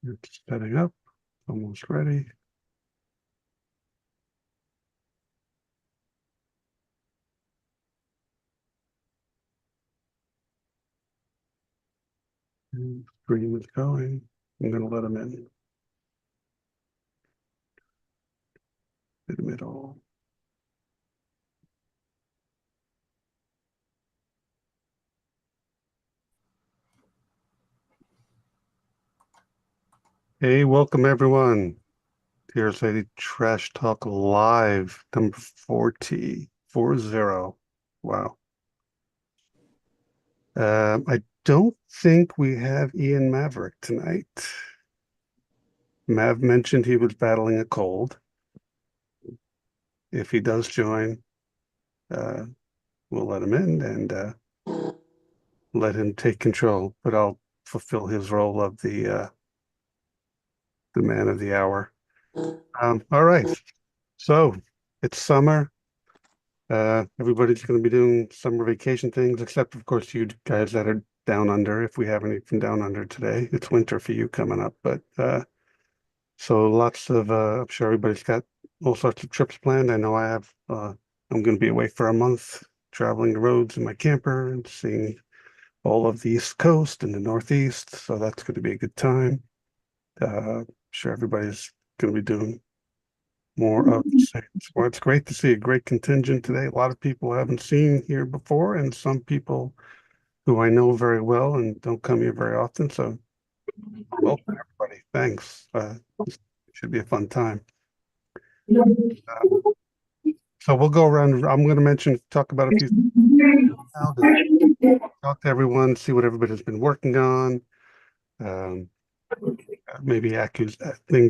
It's setting up, almost ready. And stream is going. I'm going to let them in the middle. Hey, welcome everyone. TRS-80 Trash Talk Live, number 40. Wow. I don't think we have Ian Maverick tonight. Mav mentioned he was battling a cold. If he does join, uh, we'll let him in and let him take control. But I'll fulfill his role of the man of the hour. All right. So it's summer. Everybody's going to be doing summer vacation things, except of course you guys that are down under. If we have any from down under today, it's winter for you coming up. But so lots of, I'm sure everybody's got all sorts of trips planned. I know I have. I'm going to be away for a month, traveling the roads in my camper and seeing all of the East Coast and the Northeast. So that's going to be a good time. I'm sure everybody's going to be doing more of the same. Well, it's great to see a great contingent today. A lot of people I haven't seen here before, and some people who I know very well and don't come here very often. So welcome everybody. Thanks. This should be a fun time. So we'll go around. I'm going to talk about a few things now, talk to everyone, see what everybody's been working on. Um, maybe things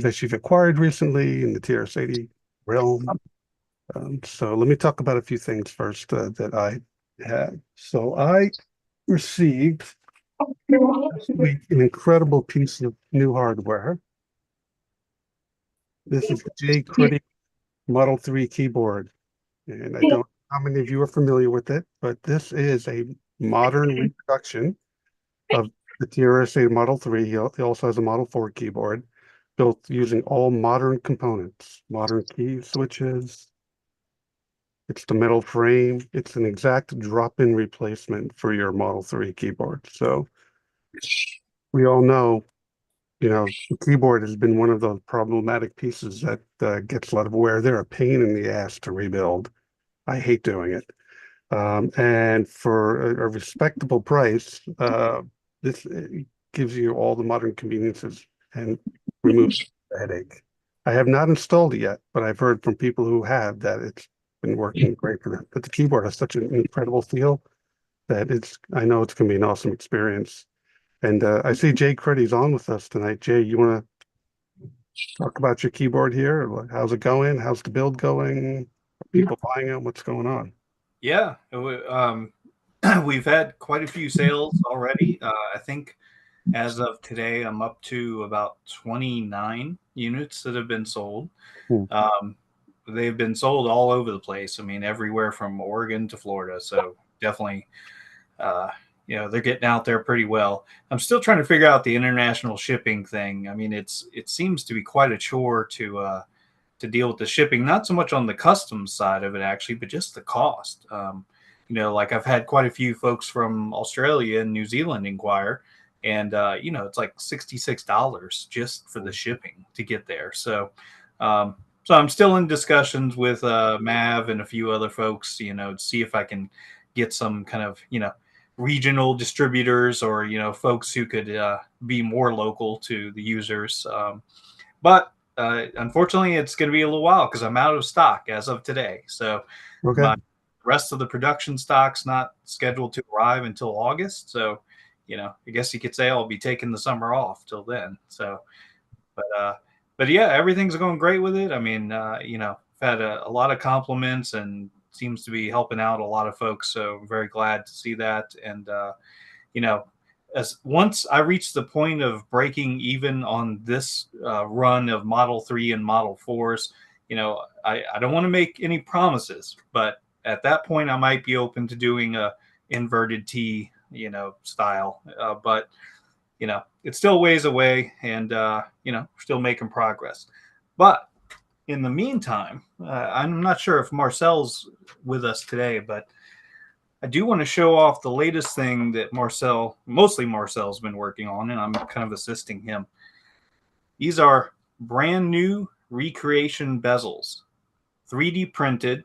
that you've acquired recently in the TRS-80 realm. So let me talk about a few things first that I had. So I received this week an incredible piece of new hardware. This is the J Critic Model 3 keyboard. And I don't know how many of you are familiar with it, but this is a modern reproduction of the TRS-80 Model 3. He also has a Model 4 keyboard built using all modern components, modern key switches. It's the metal frame. It's an exact drop-in replacement for your Model 3 keyboard. So we all know, the keyboard has been one of those problematic pieces that gets a lot of wear. They're a pain in the ass to rebuild. I hate doing it. And for a respectable price, this gives you all the modern conveniences and removes the headache. I have not installed it yet, but I've heard from people who have that it's been working great for them. But the keyboard has such an incredible feel that I know it's going to be an awesome experience. And I see Jay Creddy's on with us tonight. Jay, you want to talk about your keyboard here? How's it going? How's the build going? Are people buying it? What's going on? Yeah, we've had quite a few sales already. I think as of today, I'm up to about 29 units that have been sold. Hmm. Um, they've been sold all over the place. I mean, everywhere from Oregon to Florida. So definitely, uh, they're getting out there pretty well. I'm still trying to figure out the international shipping thing. I mean, it seems to be quite a chore to deal with the shipping, not so much on the customs side of it actually, but just the cost. Like I've had quite a few folks from Australia and New Zealand inquire, and it's like $66 just for the shipping to get there. So I'm still in discussions with Mav and a few other folks, to see if I can get some kind of regional distributors or folks who could be more local to the users. But unfortunately, it's going to be a little while because I'm out of stock as of today. So Okay. my rest of the production stock's not scheduled to arrive until August. So, I guess you could say I'll be taking the summer off till then. So, but but yeah, everything's going great with it. I mean, I've had a lot of compliments and seems to be helping out a lot of folks. So I'm very glad to see that. And you know, as once I reach the point of breaking even on this run of Model 3 and Model 4s, I don't want to make any promises, but at that point, I might be open to doing a inverted T, style. But it's still ways away, and you know, we're still making progress. But in the meantime, I'm not sure if Marcel's with us today, but I do want to show off the latest thing that mostly Marcel's been working on, and I'm kind of assisting him. These are brand new recreation bezels, 3D printed.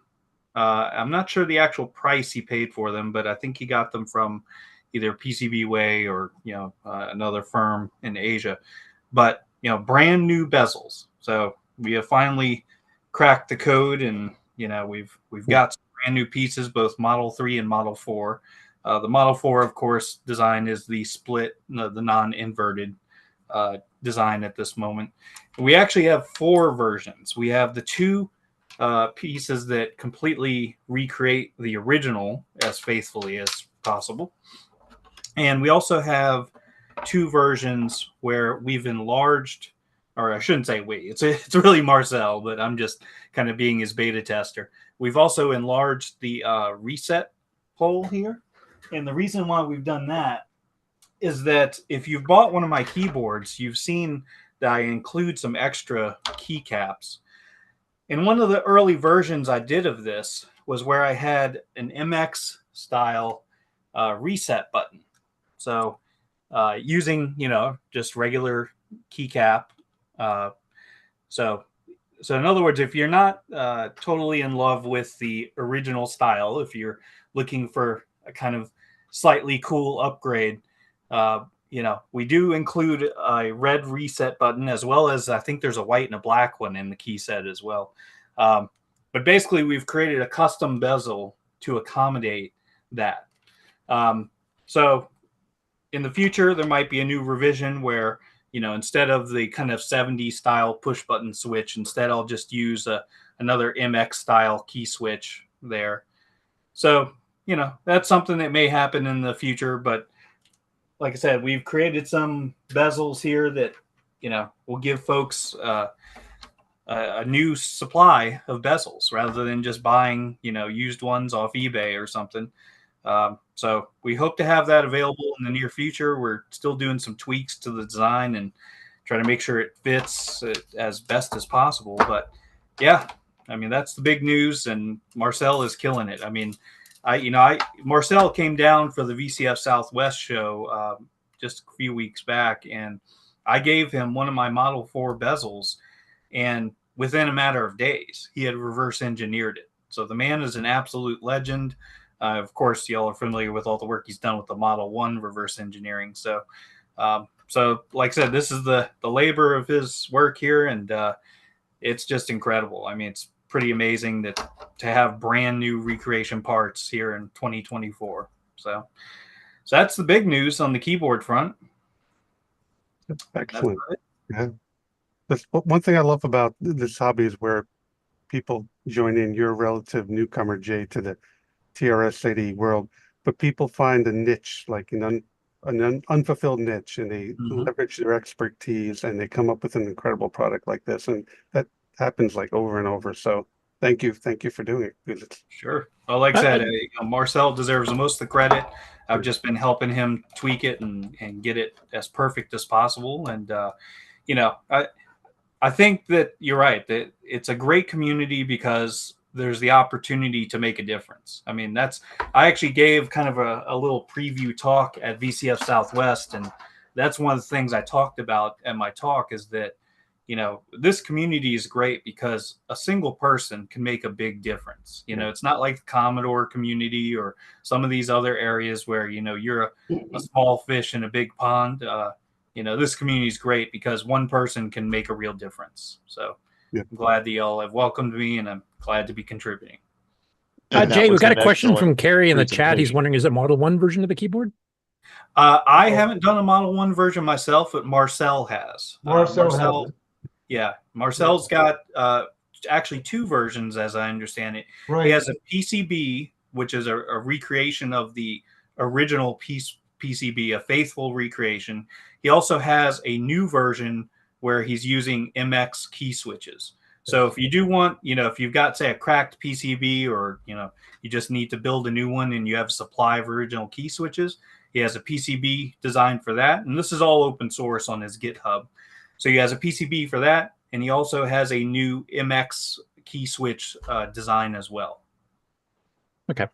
I'm not sure the actual price he paid for them, but I think he got them from either PCB Way or another firm in Asia. But brand new bezels. So we have finally cracked the code, and we've got some brand new pieces, both Model 3 and Model 4. The Model 4, of course, design is the split, the non-inverted design at this moment. We actually have 4 versions. We have the 2 pieces that completely recreate the original as faithfully as possible. And we also have 2 versions where we've enlarged, or I shouldn't say we, it's really Marcel, but I'm just kind of being his beta tester. We've also enlarged the reset hole here. And the reason why we've done that is that if you've bought one of my keyboards, you've seen that I include some extra keycaps. And one of the early versions I did of this was where I had an MX style reset button. So using, just regular keycap. So in other words, if you're not totally in love with the original style, if you're looking for a kind of slightly cool upgrade, we do include a red reset button, as well as I think there's a white and a black one in the key set as well. But basically, we've created a custom bezel to accommodate that. So in the future, there might be a new revision where, instead of the kind of 70s style push button switch, instead I'll just use another MX style key switch there. So, that's something that may happen in the future. But like I said, we've created some bezels here that, will give folks a new supply of bezels rather than just buying, used ones off eBay or something. So we hope to have that available in the near future. We're still doing some tweaks to the design and trying to make sure it fits as best as possible. But yeah, I mean, that's the big news, and Marcel is killing it. I mean, Marcel came down for the VCF Southwest show just a few weeks back, and I gave him one of my Model 4 bezels, and within a matter of days, he had reverse engineered it. So the man is an absolute legend. Of course, y'all are familiar with all the work he's done with the Model 1 reverse engineering. So, like I said, this is the labor of his work here, and it's just incredible. I mean, it's pretty amazing to have brand new recreation parts here in 2024. So that's the big news on the keyboard front. Excellent. Yeah. That's one thing I love about this hobby is where people join in. You're a relative newcomer, Jay, to the TRS-80 world, but people find a niche, like an unfulfilled niche, and they leverage their expertise, and they come up with an incredible product like this. And that happens like over and over. So thank you for doing it. Sure. Well, like I said, Marcel deserves the most of the credit. I've just been helping him tweak it and get it as perfect as possible. And I think that you're right, that it's a great community because there's the opportunity to make a difference. I mean, I actually gave kind of a little preview talk at VCF Southwest, and that's one of the things I talked about at my talk is that, this community is great because a single person can make a big difference. It's not like the Commodore community or some of these other areas where, you're a small fish in a big pond. This community is great because one person can make a real difference. So I'm glad that y'all have welcomed me, and I'm glad to be contributing. Jay, we've got a question from Kerry in the chat. He's wondering, is it Model 1 version of the keyboard? I haven't done a Model 1 version myself, but Marcel has. Marcel yeah, Marcel's got actually 2 versions, as I understand it. Right. He has a PCB, which is a recreation of the original PCB, a faithful recreation. He also has a new version where he's using MX key switches. So if you do want, if you've got, say, a cracked PCB, or, you just need to build a new one and you have a supply of original key switches, He has a PCB designed for that, and this is all open source on his GitHub. So he has a PCB for that, and he also has a new MX key switch design as well. Okay.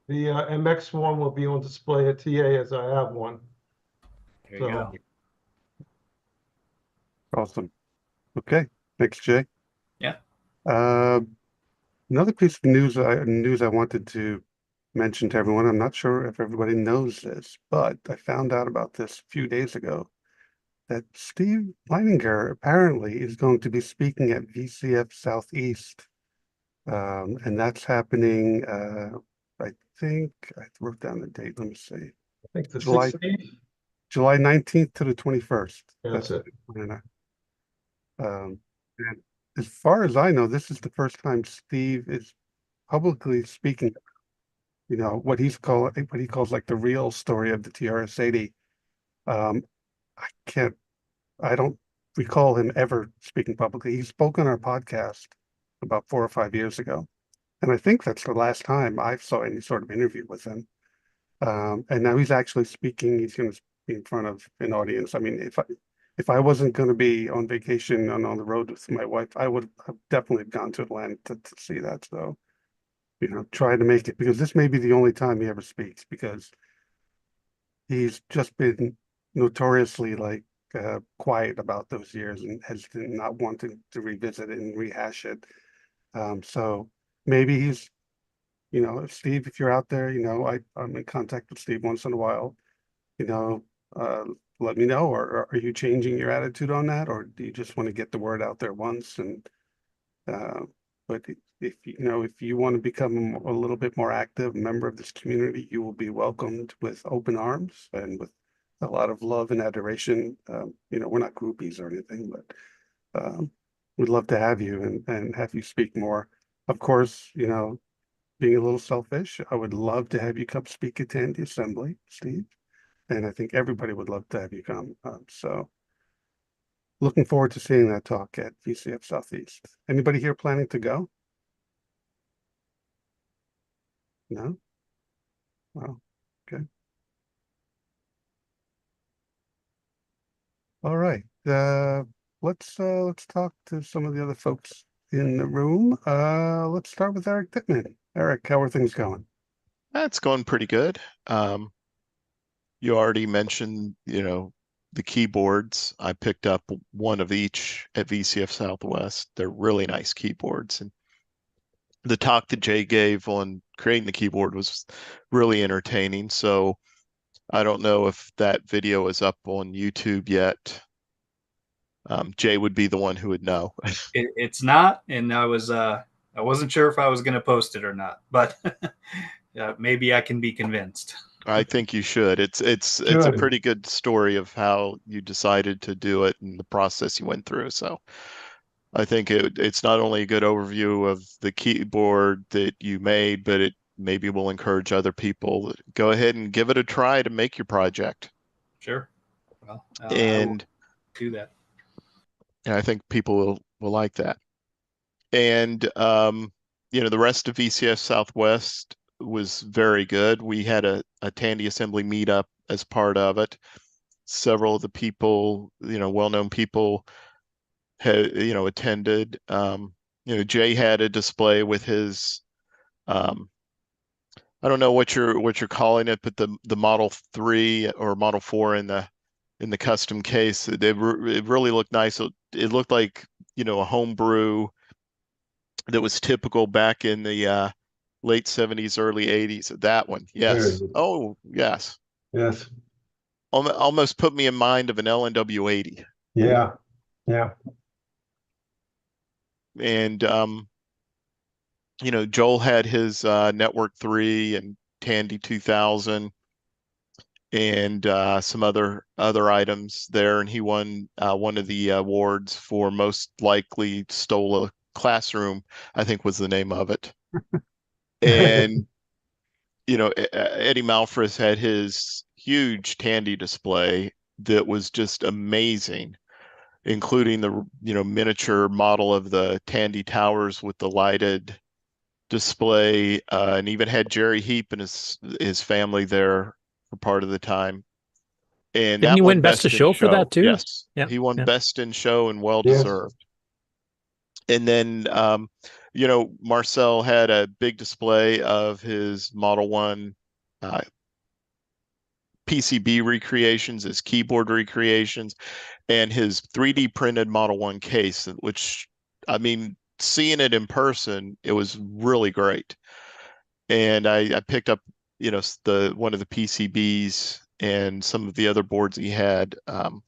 The MX one will be on display at TA as I have one. There you go. Awesome. Okay. Thanks, Jay. Yeah. Another piece of news I wanted to mention to everyone. I'm not sure if everybody knows this, but I found out about this a few days ago that Steve Leininger apparently is going to be speaking at VCF Southeast. And that's happening, I think I wrote down the date. Let me see. I think the July 16th. July 19th to the 21st. That's it. And as far as I know, this is the first time Steve is publicly speaking, you know, what he calls like the real story of the TRS-80. I don't recall him ever speaking publicly. He spoke on our podcast about 4 or 5 years ago. And I think that's the last time I saw any sort of interview with him. And now he's actually speaking. He's going to be in front of an audience. I mean, if I wasn't going to be on vacation and on the road with my wife, I would have definitely gone to Atlanta to see that. So, you know, try to make it, because this may be the only time he ever speaks, because he's just been notoriously like quiet about those years and has not wanting to revisit it and rehash it. So maybe he's, you know, Steve, if you're out there, you know, I'm in contact with Steve once in a while, you know, let me know, or are you changing your attitude on that, or do you just want to get the word out there once? And but if you know, if you want to become a little bit more active member of this community, you will be welcomed with open arms and with a lot of love and adoration. You know, we're not groupies or anything, but we'd love to have you and have you speak more. Of course, you know, being a little selfish, I would love to have you come speak at the assembly, Steve. And I think everybody would love to have you come. So looking forward to seeing that talk at VCF Southeast. Anybody here planning to go? No? Well, okay. All right. Let's talk to some of the other folks in the room. Let's start with Eric Dittman. Eric, how are things going? That's going pretty good. You already mentioned, you know, the keyboards. I picked up one of each at VCF Southwest. They're really nice keyboards. And the talk that Jay gave on creating the keyboard was really entertaining. So I don't know if that video is up on YouTube yet. Jay would be the one who would know. It's not, and I wasn't sure if I was going to post it or not, but maybe I can be convinced. I think you should. It's a pretty good story of how you decided to do it and the process you went through. So I think it's not only a good overview of the keyboard that you made, but it maybe will encourage other people to go ahead and give it a try to make your project. Sure. Well, and do that. And I think people will like that. And you know, the rest of VCF Southwest was very good. We had a Tandy assembly meetup as part of it. Several of the people, you know, well-known people had, you know, attended. You know, Jay had a display with his I don't know what you're calling it, but the Model 3 or Model 4 in the custom case, it really looked nice. It looked like, you know, a home brew that was typical back in the late 70s, early 80s. That one, yes. Oh, yes. Yes. Almost put me in mind of an LNW 80. Yeah. Yeah. And you know, Joel had his Network 3 and Tandy 2000 and some other items there, and he won one of the awards for most likely stole a classroom, I think was the name of it. And you know, Eddie Malfris had his huge Tandy display that was just amazing, including the, you know, miniature model of the Tandy towers with the lighted display, and even had Jerry Heap and his family there for part of the time. And Didn't that he won win Best of in Show for that too? Yes, Yeah, he won yeah. Best in Show and well Yes. deserved. And then, Marcel had a big display of his Model 1 PCB recreations, his keyboard recreations, and his 3D printed Model 1 case, which, I mean, seeing it in person, it was really great. And I picked up, one of the PCBs and some of the other boards he had,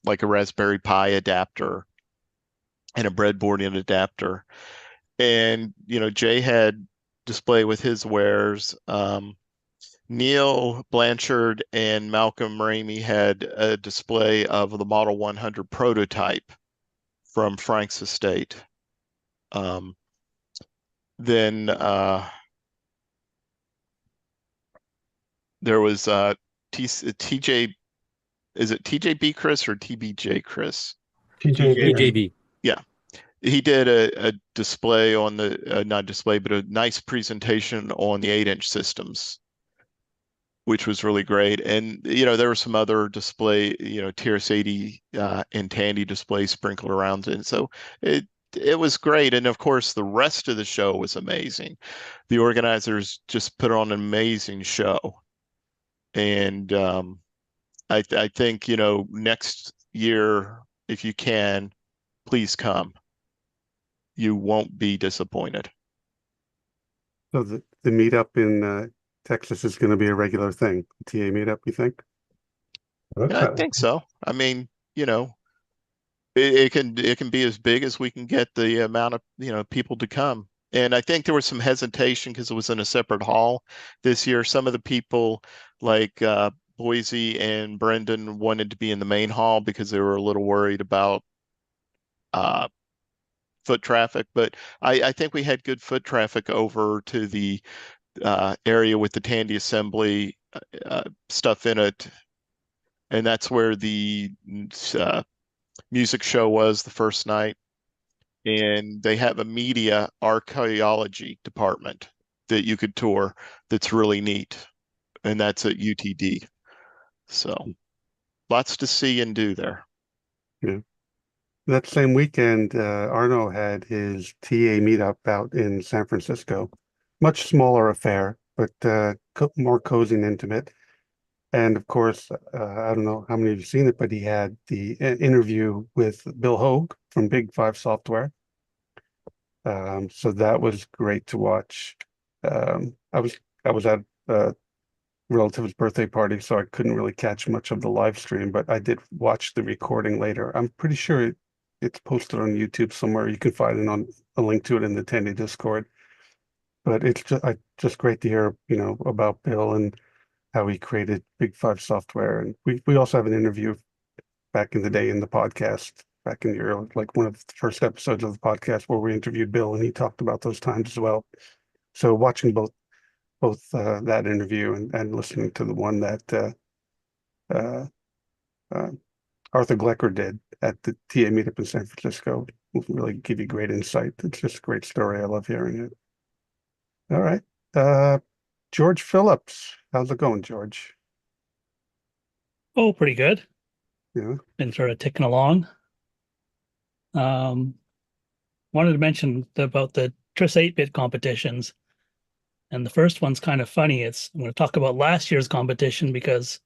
like a Raspberry Pi adapter and a breadboard and adapter. And, Jay had display with his wares. Neil Blanchard and Malcolm Ramey had a display of the Model 100 prototype from Frank's estate. Then there was TJ, is it TJB Chris or TBJ Chris? TJB. Yeah. He did a display on the, not display, but a nice presentation on the 8-inch systems, which was really great. And, there were some other display, TRS-80 and Tandy displays sprinkled around it. So it was great. And of course, the rest of the show was amazing. The organizers just put on an amazing show. And I think, next year, if you can, please come. You won't be disappointed. So the meetup in Texas is going to be a regular thing. The TA meetup, you think? Yeah, I think so. I mean, it can be as big as we can get the amount of people to come. And I think there was some hesitation because it was in a separate hall this year. Some of the people like Boise and Brendan wanted to be in the main hall because they were a little worried about foot traffic. But I think we had good foot traffic over to the area with the Tandy assembly stuff in it. And that's where the music show was the first night. And they have a media archaeology department that you could tour that's really neat. And that's at UTD. So lots to see and do there. Yeah. That same weekend, Arno had his TA meetup out in San Francisco. Much smaller affair, but more cozy and intimate. And of course, I don't know how many of you have seen it, but he had the interview with Bill Hogue from Big Five Software. So that was great to watch. I was at a relative's birthday party, so I couldn't really catch much of the live stream, but I did watch the recording later. I'm pretty sure it's posted on YouTube somewhere. You can find it on a link to it in the Tandy Discord. But it's just great to hear, about Bill and how he created Big Five Software. And we also have an interview back in the day in the podcast, back in the early, like one of the first episodes of the podcast where we interviewed Bill and he talked about those times as well. So watching both that interview and listening to the one that Arthur Glecker did at the TA meetup in San Francisco will really give you great insight. It's just a great story. I love hearing it. All right. George Phillips. How's it going, George? Oh, pretty good. Yeah. Been sort of ticking along. Wanted to mention about the TRS 8-bit competitions. And the first one's kind of funny. I'm going to talk about last year's competition because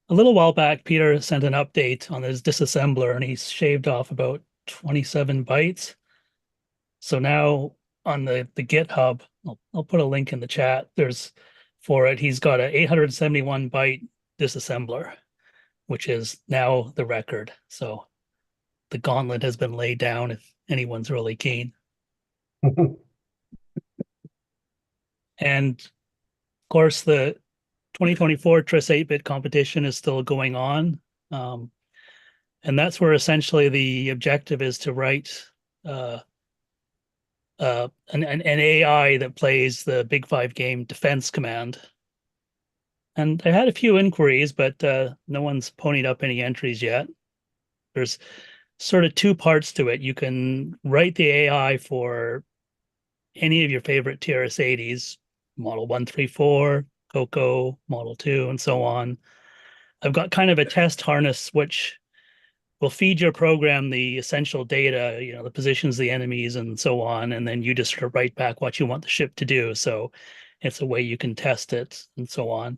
a little while back, Peter sent an update on his disassembler and he's shaved off about 27 bytes. So now on the GitHub, I'll put a link in the chat. For it, he's got an 871 byte disassembler, which is now the record. So the gauntlet has been laid down if anyone's really keen. And of course, the 2024 TRS 8-bit competition is still going on. And that's where essentially the objective is to write an AI that plays the Big Five game Defense Command. And I had a few inquiries, but no one's ponied up any entries yet. There's sort of two parts to it. You can write the AI for any of your favorite TRS-80s, Model 134, Coco, Model 2, and so on. I've got kind of a test harness which will feed your program the essential data, the positions, the enemies, and so on, and then you just write back what you want the ship to do. So it's a way you can test it and so on.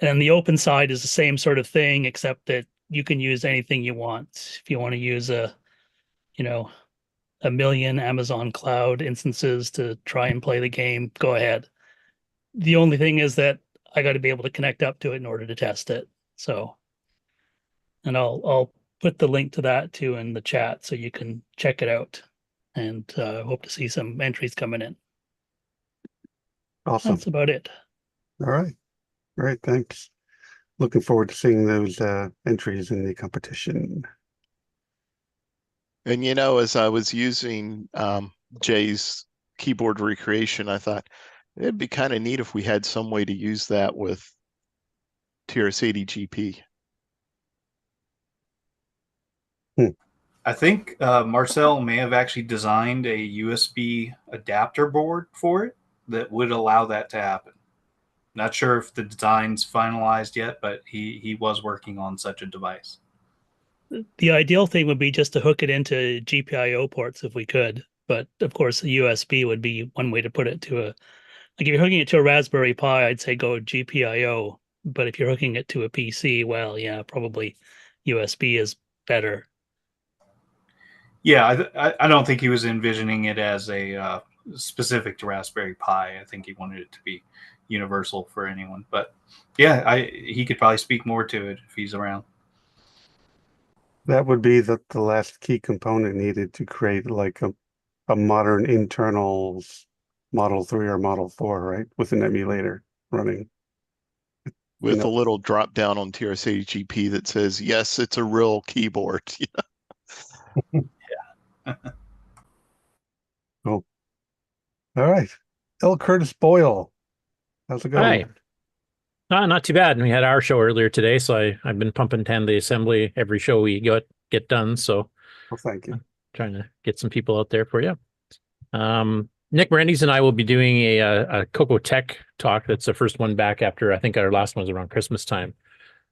And the open side is the same sort of thing, except that you can use anything you want. If you want to use a million Amazon cloud instances to try and play the game, go ahead. The only thing is that I got to be able to connect up to it in order to test it. So, and I'll put the link to that too in the chat so you can check it out, and hope to see some entries coming in. Awesome. That's about it. All right. Great. Thanks. Looking forward to seeing those entries in the competition. And as I was using Jay's keyboard recreation, I thought it'd be kind of neat if we had some way to use that with TRS-80 GP. I think Marcel may have actually designed a USB adapter board for it that would allow that to happen. Not sure if the design's finalized yet, but he was working on such a device. The ideal thing would be just to hook it into GPIO ports if we could, but of course the USB would be one way to put it to like if you're hooking it to a Raspberry Pi, I'd say go GPIO, but if you're hooking it to a PC, well, yeah, probably USB is better. Yeah, I don't think he was envisioning it as a specific to Raspberry Pi. I think he wanted it to be universal for anyone. But yeah, he could probably speak more to it if he's around. That would be the last key component needed to create like a modern internals Model 3 or Model 4, right? With an emulator running. With a little drop down on TRS-80 GP that says, yes, it's a real keyboard. Yeah. Cool. All right. L. Curtis Boyle. How's it going? Hi. Not too bad. We had our show earlier today, so I've been pumping 10 the assembly every show we get done. So well, thank you. I'm trying to get some people out there for you. Nick Brandes and I will be doing a Coco Tech talk. That's the first one back after I think our last one was around Christmas time,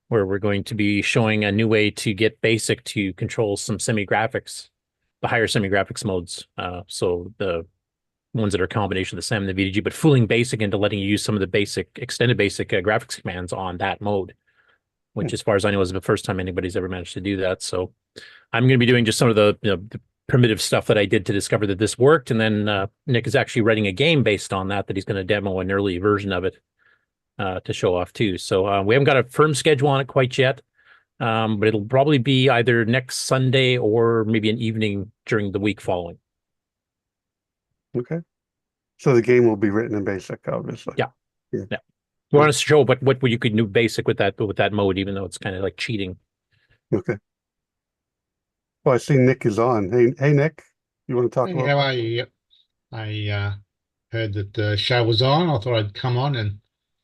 where we're going to be showing a new way to get BASIC to control some semi-graphics, the higher semi-graphics modes. So the ones that are a combination of the SEM and the VDG, but fooling BASIC into letting you use some of the basic, extended BASIC graphics commands on that mode, which as far as I know is the first time anybody's ever managed to do that. So I'm going to be doing just some of the primitive stuff that I did to discover that this worked. And then Nick is actually writing a game based on that he's going to demo an early version of it to show off too. So we haven't got a firm schedule on it quite yet, but it'll probably be either next Sunday or maybe an evening during the week following. Okay. So the game will be written in BASIC, obviously. Yeah. We want to show what you could do BASIC with that mode, even though it's kind of like cheating. Okay. Well, I see Nick is on. Hey, Nick, you want to talk about? How are you? Yep. I heard that the show was on. I thought I'd come on and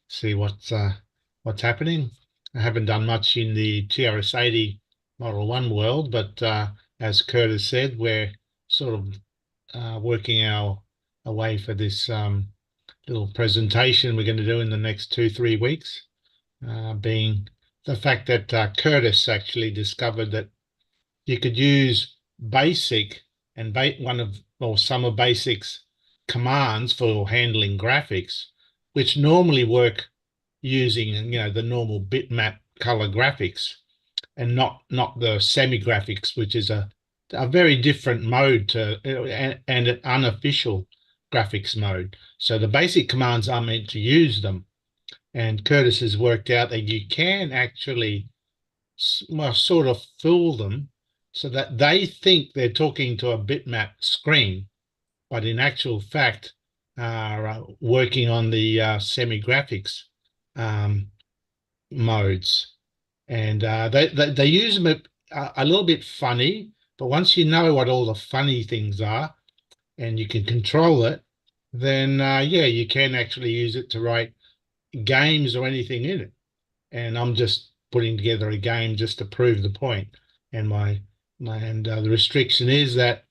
see what's happening. I haven't done much in the TRS-80 Model 1 world, but as Curtis said, we're sort of working our way for this little presentation we're going to do in the next 2-3 weeks, being the fact that Curtis actually discovered that you could use BASIC and some of BASIC's commands for handling graphics, which normally work using the normal bitmap color graphics, and not the semi graphics, which is a very different mode to and an unofficial graphics mode. So the BASIC commands are meant to use them, and Curtis has worked out that you can actually sort of fool them so that they think they're talking to a bitmap screen, but in actual fact are working on the semi-graphics modes. And they use them a little bit funny, but once you know what all the funny things are and you can control it, then you can actually use it to write games or anything in it. And I'm just putting together a game just to prove the point. And the restriction is that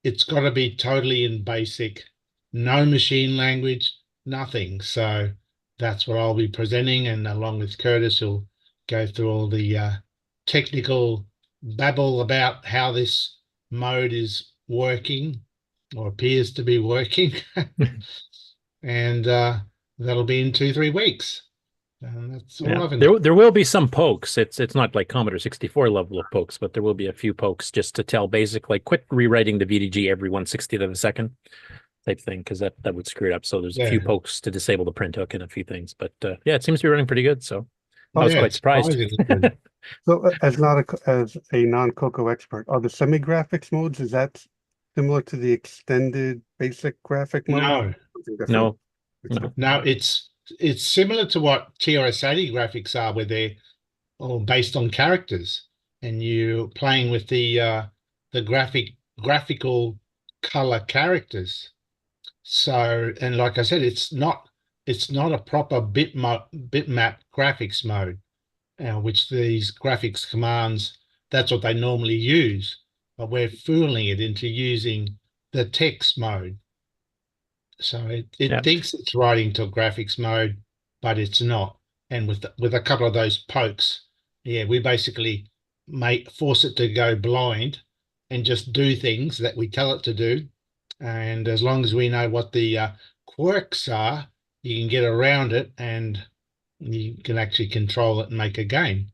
it's got to be totally in BASIC no machine language, nothing. So that's what I'll be presenting, and along with Curtis, who'll go through all the technical babble about how this mode is working or appears to be working. And that'll be in 2-3 weeks. And that's all Yeah, I've got. there will be some pokes. It's not like Commodore 64 level of pokes, but there will be a few pokes just to tell basic, like quit rewriting the VDG every 1/60th of a second type thing, because that would screw it up. So there's a few Yeah. pokes to disable the print hook and a few things. But yeah, it seems to be running pretty good. So I Oh, was yeah, quite surprised. surprisingly good. So as a non-Coco expert, are the semi-graphics modes, is that similar to the extended basic graphic mode? No, Something different? No, It's no. no, it's similar to what TRS-80 graphics are, where they're all based on characters, and you playing with the graphical color characters. So, and like I said, it's not a proper bitmap graphics mode, which these graphics commands, that's what they normally use, but we're fooling it into using the text mode. So it Yeah. thinks it's writing to graphics mode, but it's not. And with a couple of those pokes, yeah, we basically force it to go blind and just do things that we tell it to do. And as long as we know what the quirks are, you can get around it and you can actually control it and make a game.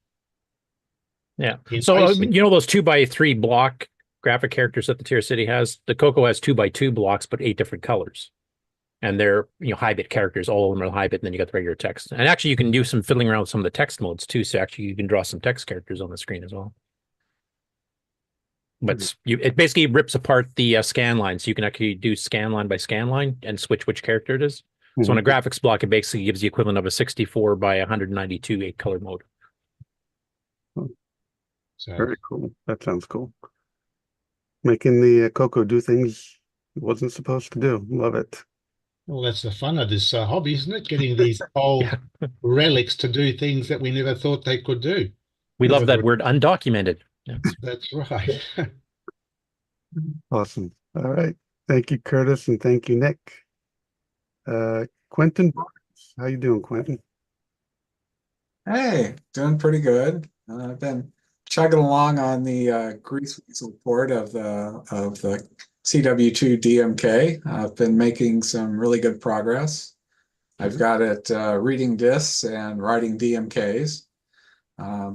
Yeah. In So basic. you know those 2x3 block graphic characters that the TRS-80 has? The Coco has 2x2 blocks, but 8 different colors. And they're, high bit characters. All of them are high bit, and then you got the regular text. And actually, you can do some fiddling around with some of the text modes too. So actually, you can draw some text characters on the screen as well. But it basically rips apart the scan line, so you can actually do scan line by scan line and switch which character it is. So on a graphics block, it basically gives the equivalent of a 64 by 192 8-color mode. So Very cool. That sounds cool. Making the Coco do things it wasn't supposed to do. Love it. well, that's the fun of this hobby, isn't it? Getting these old relics to do things that we never thought they could do. We love that word, undocumented. Yeah. That's right. Awesome. All right. Thank you, Curtis, and thank you, Nick. Quentin, how you doing, Quentin? Hey, doing pretty good. I've been chugging along on the grease weasel port of the CW2 DMK. I've been making some really good progress. I've got it reading disks and writing DMKs,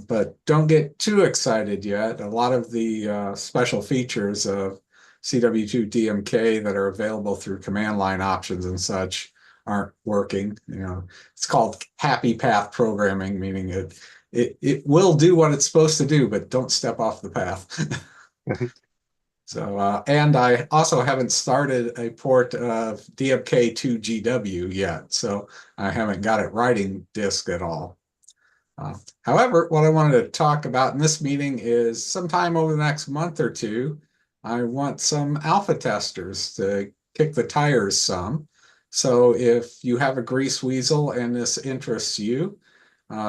but don't get too excited yet. A lot of the special features of CW2 DMK that are available through command line options and such aren't working. It's called happy path programming, meaning it will do what it's supposed to do, but don't step off the path. So, and I also haven't started a port of DMK to GW yet, so I haven't got it writing disk at all. However, what I wanted to talk about in this meeting is sometime over the next month or two, I want some alpha testers to kick the tires some. So if you have a grease weasel and this interests you,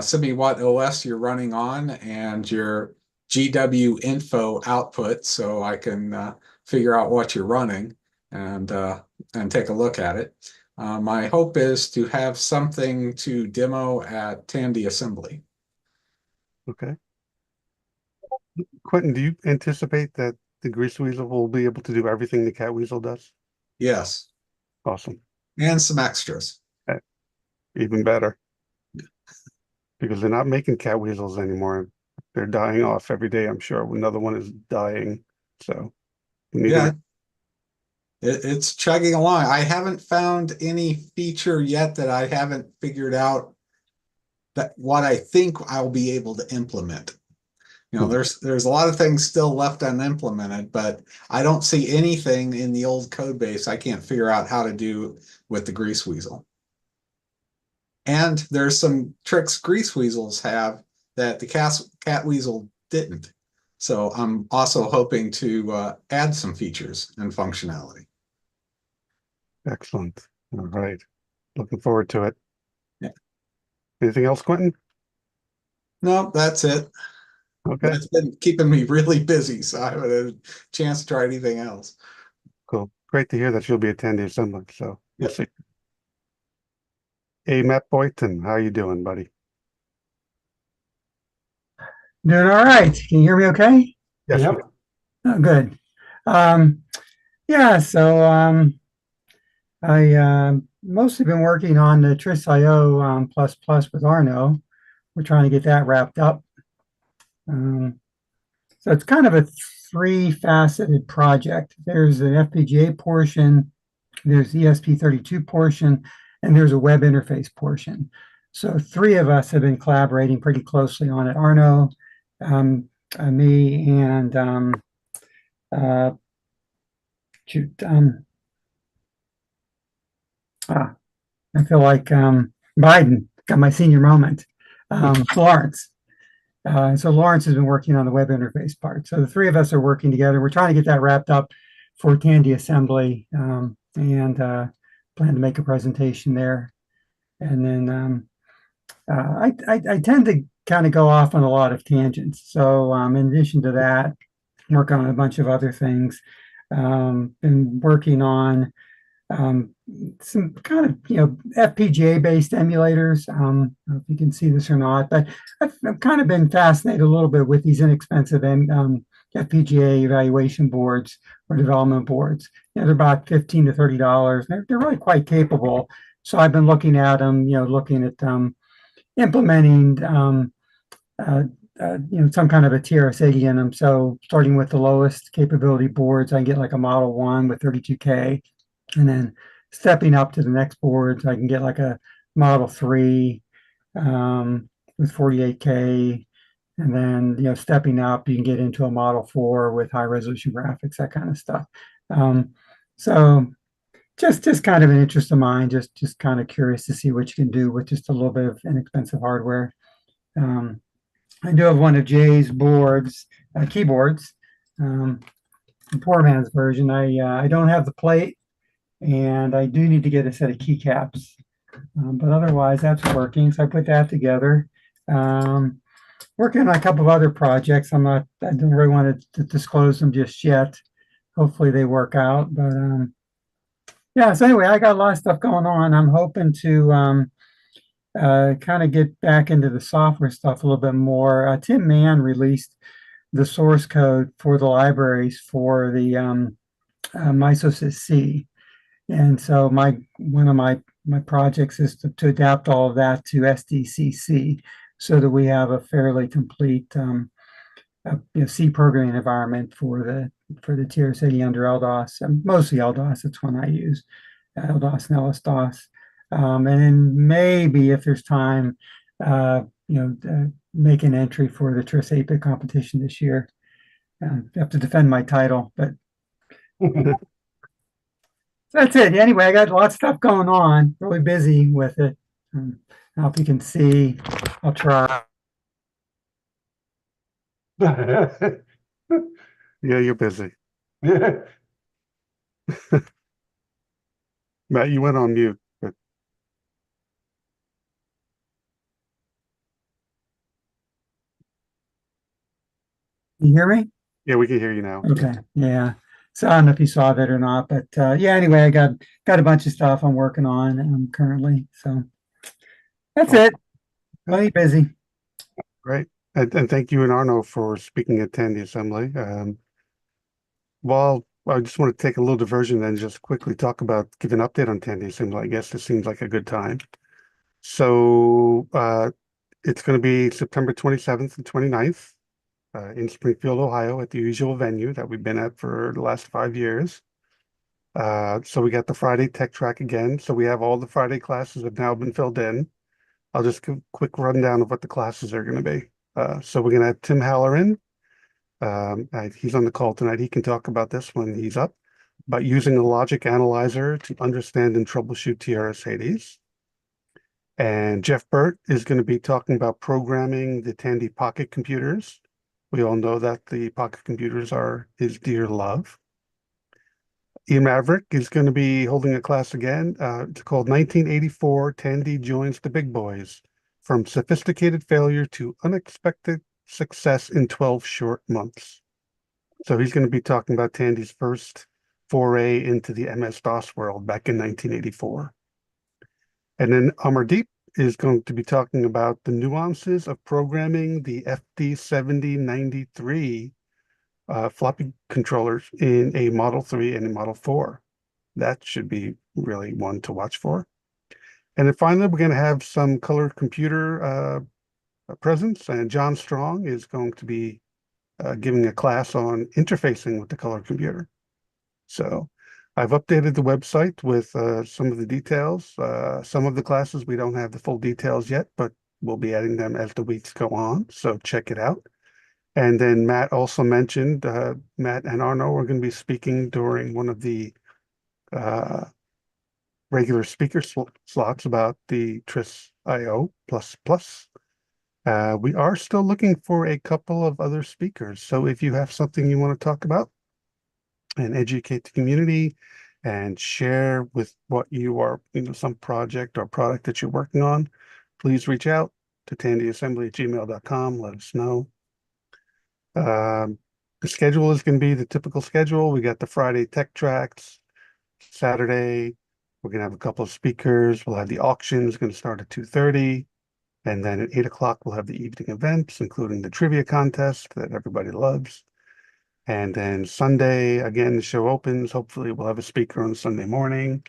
send me what OS you're running on and your GW info output so I can figure out what you're running and take a look at it. My hope is to have something to demo at Tandy Assembly. Okay. Quentin, do you anticipate that the grease weasel will be able to do everything the cat weasel does? Yes, Awesome. and some extras. Even better. Because they're not making cat weasels anymore. They're dying off every day, I'm sure. Another one is dying. So we need Yeah, to it's chugging along. I haven't found any feature yet that I haven't figured out that what I think I'll be able to implement. There's a lot of things still left unimplemented, but I don't see anything in the old code base I can't figure out how to do with the grease weasel. And there's some tricks grease weasels have that the cat weasel didn't. So I'm also hoping to add some features and functionality. Excellent. All right. Looking forward to it. Yeah. Anything else, Quentin? No, that's it. Okay. It's been keeping me really busy, so I haven't had a chance to try anything else. Cool. great to hear that you'll be attending assembly. So we'll see. Hey, Matt Boyton, how you doing, buddy? Doing all right. Can you hear me okay? Yes, Yep. Oh, good. Um, yeah, so I mostly been working on the TRS-IO plus plus with Arno. We're trying to get that wrapped up. So it's kind of a three-faceted project. There's an FPGA portion, there's the ESP32 portion, and there's a web interface portion. So three of us have been collaborating pretty closely on it. Arno, me, and shoot, I feel like Biden got my senior moment. Lawrence. So Lawrence has been working on the web interface part. So the three of us are working together. We're trying to get that wrapped up for Tandy Assembly and plan to make a presentation there. And then I tend to kind of go off on a lot of tangents. So in addition to that, work on a bunch of other things. Been working on some kind of FPGA based emulators. I don't know if you can see this or not, but I've kind of been fascinated a little bit with these inexpensive FPGA evaluation boards or development boards. They're about $15 to $30. They're really quite capable. So I've been looking at them, looking at implementing some kind of a TRS-80 in them. So starting with the lowest capability boards, I can get like a Model 1 with 32K, and then stepping up to the next boards, I can get like a Model 3 with 48K, and then stepping up, you can get into a Model 4 with high resolution graphics, that kind of stuff. So just kind of an interest of mine, just kind of curious to see what you can do with just a little bit of inexpensive hardware. I do have one of Jay's boards, keyboards, poor man's version. I don't have the plate, and I do need to get a set of keycaps, but otherwise that's working. So I put that together. Working on a couple of other projects. I don't really want to disclose them just yet. Hopefully they work out, but yeah. So anyway, I got a lot of stuff going on. I'm hoping to kind of get back into the software stuff a little bit more. Tim Mann released the source code for the libraries for the MySOSys C. And so one of my projects is to adapt all of that to SDCC so that we have a fairly complete C programming environment for the TRS-80 under LDOS, and mostly LDOS. That's one I use, LDOS and LSDOS. And then maybe if there's time, make an entry for the TRS 8-bit competition this year. I have to defend my title, but that's it. Anyway, I got a lot of stuff going on, really busy with it. I don't know if you can see, I'll try. Yeah, you're busy. Matt, you went on mute. But You hear me? yeah, we can hear you now. Okay, yeah. So I don't know if you saw that or not, but yeah, anyway, I got a bunch of stuff I'm working on currently. So that's it. Plenty busy. Great. And thank you and Arno for speaking at Tandy Assembly. Well, I just want to take a little diversion and just quickly talk about, give an update on Tandy Assembly. I guess it seems like a good time. So it's going to be September 27th and 29th in Springfield, Ohio, at the usual venue that we've been at for the last 5 years. So we got the Friday tech track again. So we have all the Friday classes have now been filled in. I'll just give a quick rundown of what the classes are going to be. So we're going to have Tim Halloran. He's on the call tonight. He can talk about this when he's up, about using a logic analyzer to understand and troubleshoot TRS-80s. And Jeff Burt is going to be talking about programming the Tandy Pocket computers. We all know that the Pocket computers are his dear love. Ian Maverick is going to be holding a class again. It's called 1984 Tandy Joins the Big Boys, From Sophisticated Failure to Unexpected Success in 12 Short Months. So he's going to be talking about Tandy's first foray into the MS-DOS world back in 1984. And then Amardeep is going to be talking about the nuances of programming the FD7093 floppy controllers in a Model 3 and a Model 4. That should be really one to watch for. And then finally, we're going to have some color computer presence, and John Strong is going to be giving a class on interfacing with the color computer. So I've updated the website with some of the details. Some of the classes, we don't have the full details yet, but we'll be adding them as the weeks go on. So check it out. And then Matt also mentioned, Matt and Arno are going to be speaking during one of the regular speaker slots about the TRS-IO++. We are still looking for a couple of other speakers. So if you have something you want to talk about and educate the community and share with what you are, some project or product that you're working on, please reach out to tandyassembly@gmail.com. Let us know. The schedule is going to be the typical schedule. We got the Friday tech tracks. Saturday, we're going to have a couple of speakers. We'll have the auctions going to start at 2:30. And then at 8 o'clock, we'll have the evening events, including the trivia contest that everybody loves. And then Sunday, again, the show opens. Hopefully, we'll have a speaker on Sunday morning,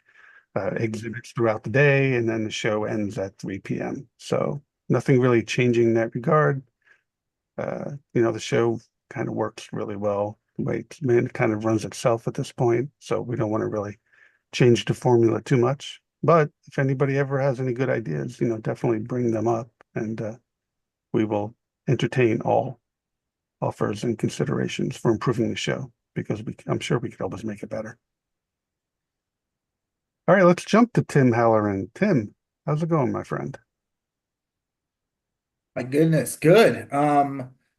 exhibits throughout the day, and then the show ends at 3 p.m. So nothing really changing in that regard. The show kind of works really well. The way it kind of runs itself at this point. So we don't want to really change the formula too much. But if anybody ever has any good ideas, definitely bring them up, and we will entertain all offers and considerations for improving the show, because I'm sure we could always make it better. All right, let's jump to Tim Halloran. Tim, how's it going, my friend? My goodness, good.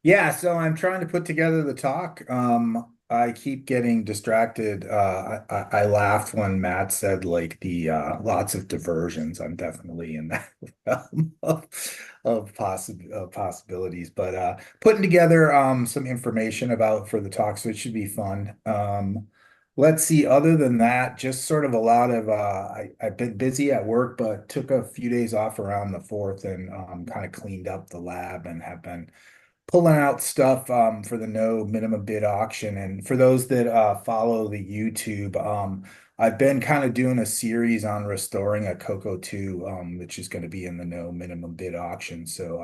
Yeah, so I'm trying to put together the talk. I keep getting distracted. I laughed when Matt said like the lots of diversions. I'm definitely in that realm of possibilities, but putting together some information for the talk, so it should be fun. Let's see, other than that, just sort of a lot of I've been busy at work, but took a few days off around the 4th and kind of cleaned up the lab and have been pulling out stuff for the no minimum bid auction. And for those that follow the YouTube, I've been kind of doing a series on restoring a Coco 2, which is going to be in the no minimum bid auction. So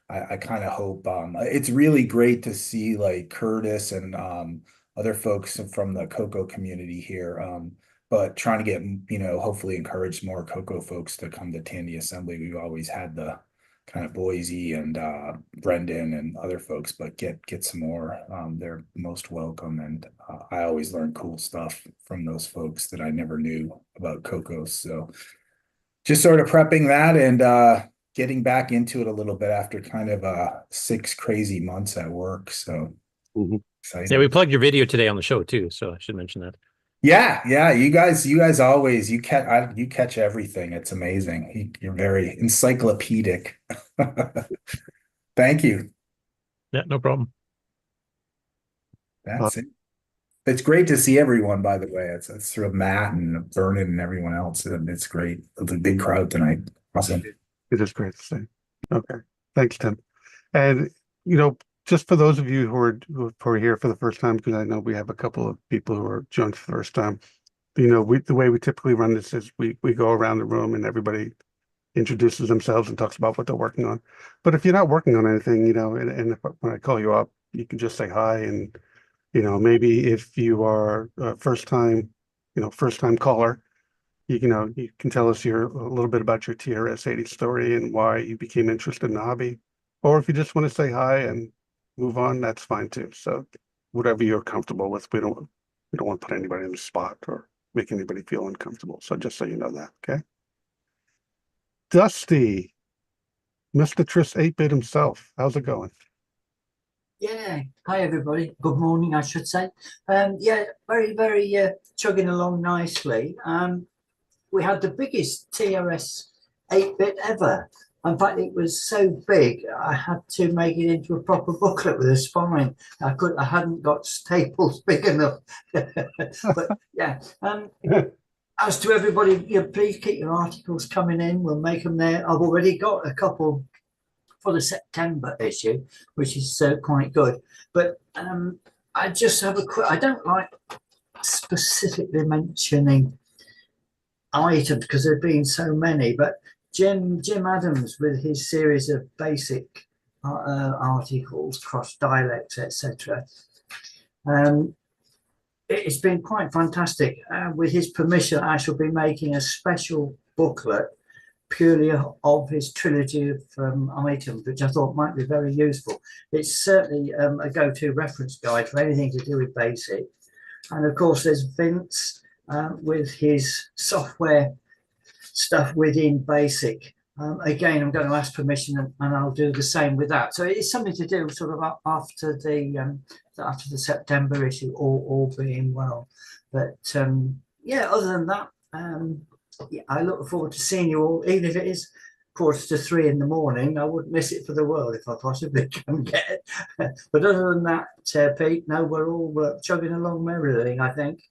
I kind of hope it's really great to see like Curtis and other folks from the Coco community here. But trying to get, hopefully encourage more Coco folks to come to Tandy Assembly. We've always had the kind of Boise and Brendan and other folks, but get some more. They're most welcome, and I always learn cool stuff from those folks that I never knew about Coco. So just sort of prepping that and getting back into it a little bit after kind of 6 crazy months at work. So exciting. Yeah, we plugged your video today on the show too, so I should mention that. Yeah. You guys always you catch everything. It's amazing. You're very encyclopedic. Thank you. Yeah, no problem. That's it. It's great to see everyone, by the way. It's through Matt and Vernon and everyone else. It's great. It's a big crowd tonight. Awesome. It is great to see. Okay. Thanks, Tim. And, just for those of you who are here for the first time, because I know we have a couple of people who are joined for the first time, the way we typically run this is we go around the room and everybody introduces themselves and talks about what they're working on. But if you're not working on anything, and when I call you up, you can just say hi, and maybe if you are a first time caller, you can tell us a little bit about your TRS-80 story and why you became interested in the hobby. Or if you just want to say hi and move on, that's fine too. So whatever you're comfortable with, we don't want to put anybody in the spot or make anybody feel uncomfortable. So just so you know that, okay? Dusty, Mr. Tris 8-bit himself. How's it going? Yeah, hi everybody. Good morning, I should say. Yeah, very, very chugging along nicely. We had the biggest TRS 8-bit ever In fact, it was so big, I had to make it into a proper booklet with a spine. I hadn't got staples big enough. But yeah, as to everybody, please keep your articles coming in. We'll make them there. I've already got a couple for the September issue, which is quite good. But I just have a quick. I don't like specifically mentioning items because there have been so many, but Jim Adams with his series of basic articles, cross dialects, etc. It's been quite fantastic. With his permission, I shall be making a special booklet purely of his trilogy of items, which I thought might be very useful. It's certainly a go-to reference guide for anything to do with basic. And of course, there's Vince with his software stuff within basic. Again, I'm going to ask permission, and I'll do the same with that. So it's something to do sort of after the September issue, all being well. But yeah, other than that, yeah, I look forward to seeing you all, even if it is 2:45 in the morning. I wouldn't miss it for the world if I possibly can get it. But other than that, Pete, no, we're all chugging along merrily, I think.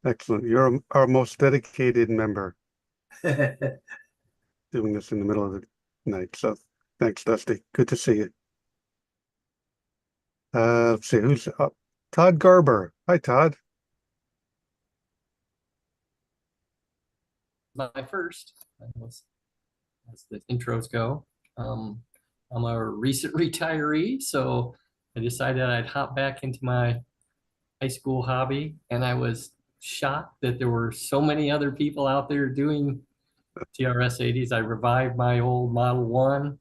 Excellent. You're our most dedicated member doing this in the middle of the night. So thanks, Dusty. Good to see you. Let's see who's up. Todd Garber. Hi, Todd. My first, as the intros go. I'm a recent retiree, so I decided I'd hop back into my high school hobby, and I was shocked that there were so many other people out there doing TRS-80s. I revived my old Model 1,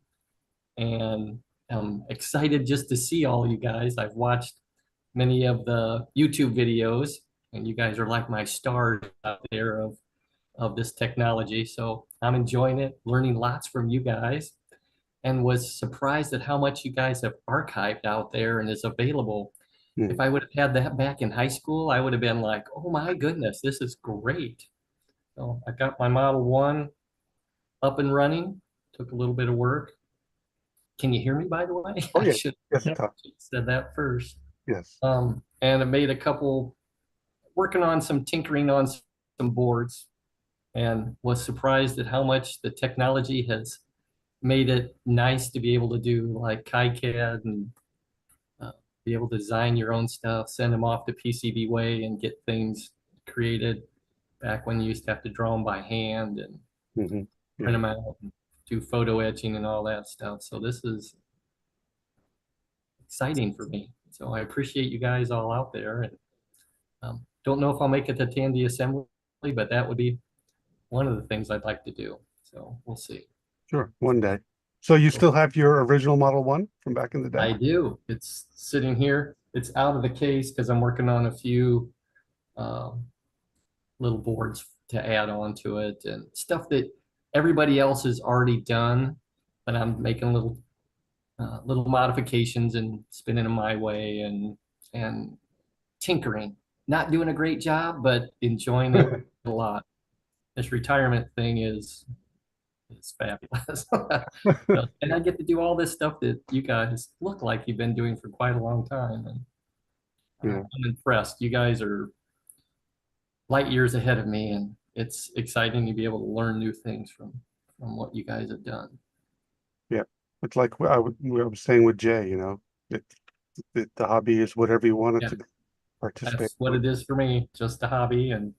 and I'm excited just to see all you guys. I've watched many of the YouTube videos, and you guys are like my stars out there of this technology. So I'm enjoying it, learning lots from you guys, and was surprised at how much you guys have archived out there and is available. If I would have had that back in high school, I would have been like, oh my goodness, this is great. So I got my Model 1 up and running. Took a little bit of work. Can you hear me, by the way? Oh, yeah. I should Yes, have Todd. said that first. Yes. And I made a couple, working on some tinkering on some boards, and was surprised at how much the technology has made it nice to be able to do like KiCad and be able to design your own stuff, send them off to PCBWay and get things created back when you used to have to draw them by hand and print them out and do photo etching and all that stuff. So this is exciting for me. So I appreciate you guys all out there, and don't know if I'll make it to Tandy Assembly, but that would be one of the things I'd like to do. So we'll see. Sure, one day. So you still have your original Model 1 from back in the day? I do. It's sitting here. It's out of the case because I'm working on a few little boards to add on to it and stuff that everybody else has already done, but I'm making little modifications and spinning them my way and tinkering. Not doing a great job, but enjoying it a lot. This retirement thing is fabulous. And I get to do all this stuff that you guys look like you've been doing for quite a long time. And I'm impressed. You guys are light years ahead of me, and it's exciting to be able to learn new things from what you guys have done. Yeah, it's like I was saying with Jay, you know, the hobby is whatever you want it to participate. That's what it is for me, just a hobby. And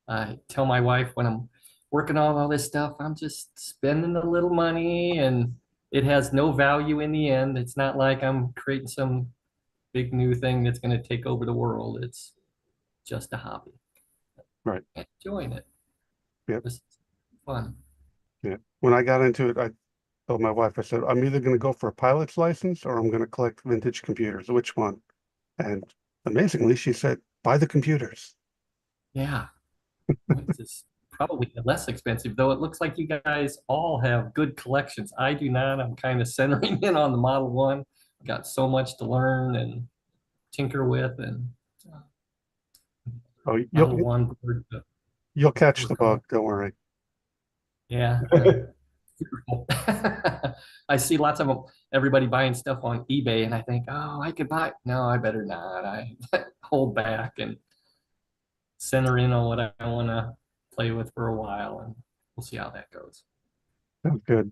I tell my wife when I'm working on all this stuff, I'm just spending a little money and it has no value in the end. It's not like I'm creating some big new thing that's going to take over the world. It's just a hobby. Right. Enjoying it. Yep. It's fun. Yeah. When I got into it, I told my wife, I said, I'm either going to go for a pilot's license or I'm going to collect vintage computers. Which one? And amazingly, she said, buy the computers. Yeah. It's probably less expensive, though it looks like you guys all have good collections. I do not. I'm kind of centering in on the Model 1. I've got so much to learn and tinker with, and You'll catch the bug, don't worry. Yeah. beautiful. I see lots of everybody buying stuff on eBay, and I think, oh, I could buy. No, I better not. I hold back and center in on what I want to play with for a while, and we'll see how that goes. Sounds good.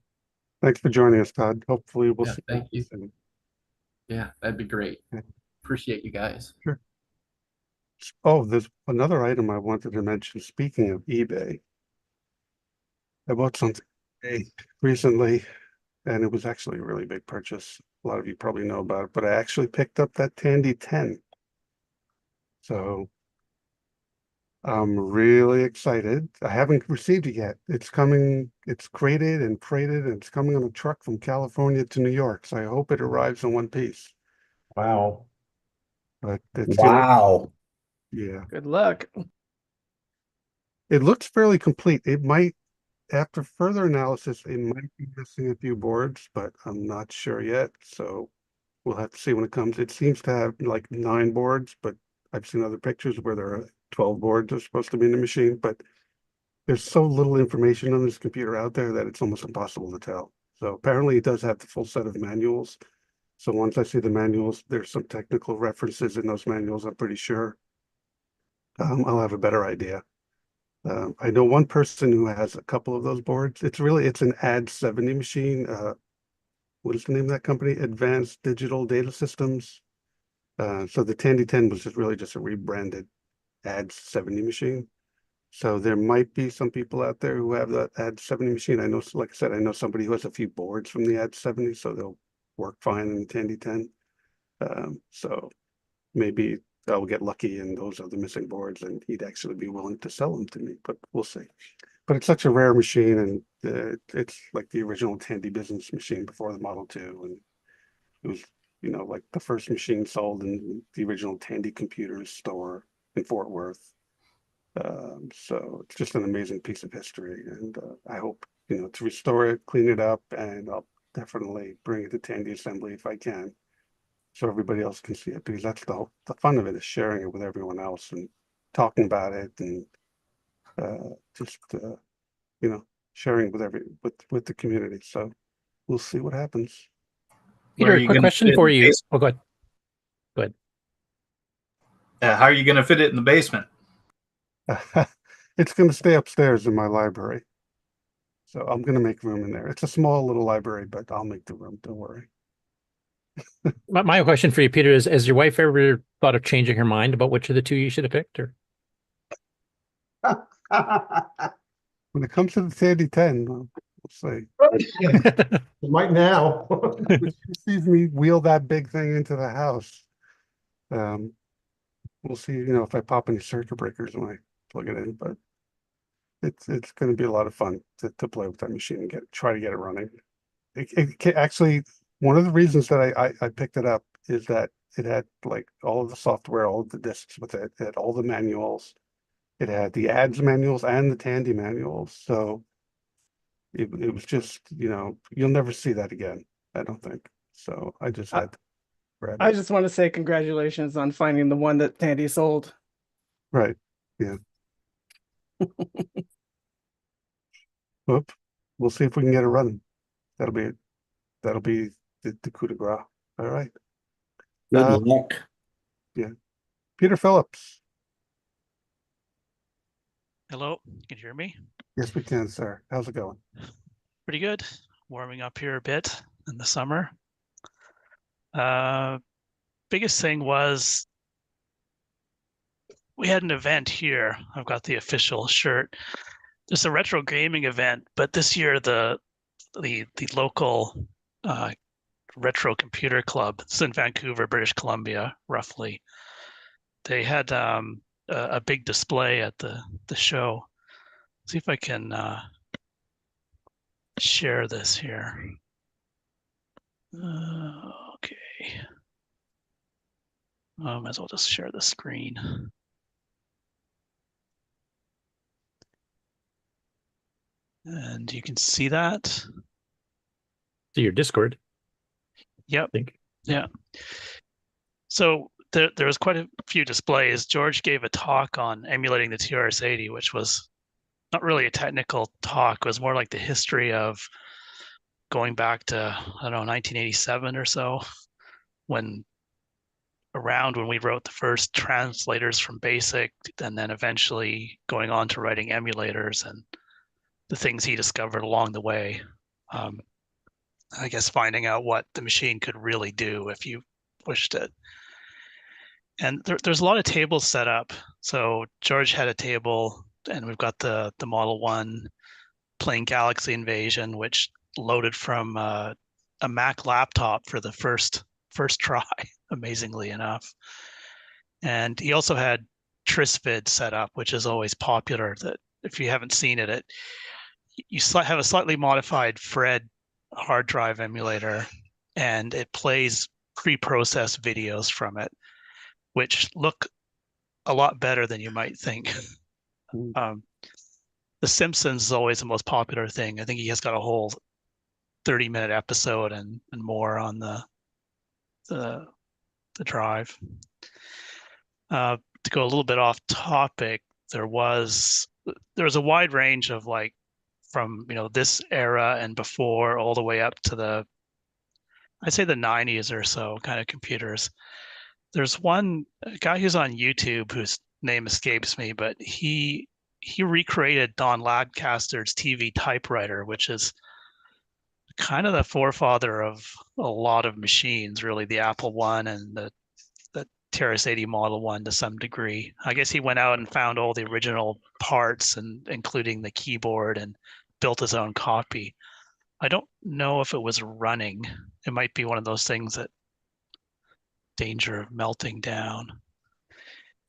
Thanks for joining us, Todd. Hopefully we'll Yeah, see thank you. soon. Yeah, that'd be great. Yeah. Appreciate you guys. Sure. Oh, there's another item I wanted to mention. Speaking of eBay, I bought something recently, and it was actually a really big purchase. A lot of you probably know about it, but I actually picked up that Tandy 10. So I'm really excited. I haven't received it yet. It's coming, it's crated and freighted, and it's coming on a truck from California to New York. So I hope it arrives in one piece. Wow. But it's Wow. yeah. Good luck. It looks fairly complete. It might, after further analysis, it might be missing a few boards, but I'm not sure yet. So we'll have to see when it comes. It seems to have like 9 boards, but I've seen other pictures where there are 12 boards are supposed to be in the machine, but there's so little information on this computer out there that it's almost impossible to tell. So apparently it does have the full set of manuals. So once I see the manuals, there's some technical references in those manuals, I'm pretty sure. I'll have a better idea. I know one person who has a couple of those boards. It's an AD70 machine. What is the name of that company? Advanced Digital Data Systems. So the Tandy 10 was just a rebranded AD70 machine. So there might be some people out there who have that AD70 machine. I know, like I said, I know somebody who has a few boards from the AD70, so they'll work fine in the Tandy 10. So maybe I'll get lucky and those are the missing boards and he'd actually be willing to sell them to me, but we'll see. But it's such a rare machine, and it's like the original Tandy business machine before the Model 2. And it was, like the first machine sold in the original Tandy Computers store in Fort Worth. So it's just an amazing piece of history. And I hope, to restore it, clean it up, and I'll definitely bring it to Tandy Assembly if I can, so everybody else can see it, because that's the fun of it, is sharing it with everyone else and talking about it, and just sharing with the community. So we'll see what happens. Where Peter, are a you quick gonna question fit it for in the you. basement? Oh, go ahead. Go ahead. How are you going to fit it in the basement? It's going to stay upstairs in my library, so I'm going to make room in there. It's a small little library, but I'll make the room. Don't worry. My question for you, Peter, is: has your wife ever thought of changing her mind about which of the two you should have picked? Or When it comes to the Tandy 10, we'll see. Right now. When she sees me wheel that big thing into the house, we'll see. If I pop any circuit breakers when I plug it in, but it's going to be a lot of fun to play with that machine and try to get it running. Actually, one of the reasons that I picked it up is that it had like all of the software, all of the discs with it. It had all the manuals. It had the ads manuals and the Tandy manuals. So it was just, you'll never see that again, I don't think. So I just had to grab I it. just want to say congratulations on finding the one that Tandy sold. Right. Yeah. Whoop. We'll see if we can get it running. That'll be the coup de grace. All right. Good luck. Yeah. Peter Phillips. Hello, can you hear me? Yes, we can, sir. How's it going? Pretty good. Warming up here a bit in the summer. Biggest thing was we had an event here. I've got the official shirt. It's a retro gaming event, but this year the local retro computer club, it's in Vancouver, British Columbia, roughly. They had a big display at the show. See if I can share this here. Okay. Might as well just share the screen. And you can see that. to your Discord? Yep. I think. Yeah. So there was quite a few displays. George gave a talk on emulating the TRS-80, which was not really a technical talk. It was more like the history of going back to, I don't know, 1987 or so, when we wrote the first translators from BASIC, and then eventually going on to writing emulators and the things he discovered along the way. I guess finding out what the machine could really do if you pushed it. And there's a lot of tables set up. So George had a table, and we've got the Model 1 playing Galaxy Invasion, which loaded from a Mac laptop for the first try, amazingly enough. And he also had Trisvid set up, which is always popular. That if you haven't seen it, you have a slightly modified Fred hard drive emulator, and it plays pre-processed videos from it, which look a lot better than you might think. The Simpsons is always the most popular thing. I think he has got a whole 30-minute episode and more on the drive. To go a little bit off topic, there was a wide range of, like, from this era and before all the way up to I'd say the 90s or so kind of computers. There's one guy who's on YouTube whose name escapes me, but he recreated Don Lancaster's TV typewriter, which is kind of the forefather of a lot of machines, really, the Apple One and the TRS-80 Model 1 to some degree. I guess he went out and found all the original parts, and including the keyboard, and built his own copy. I don't know if it was running. It might be one of those things that danger of melting down.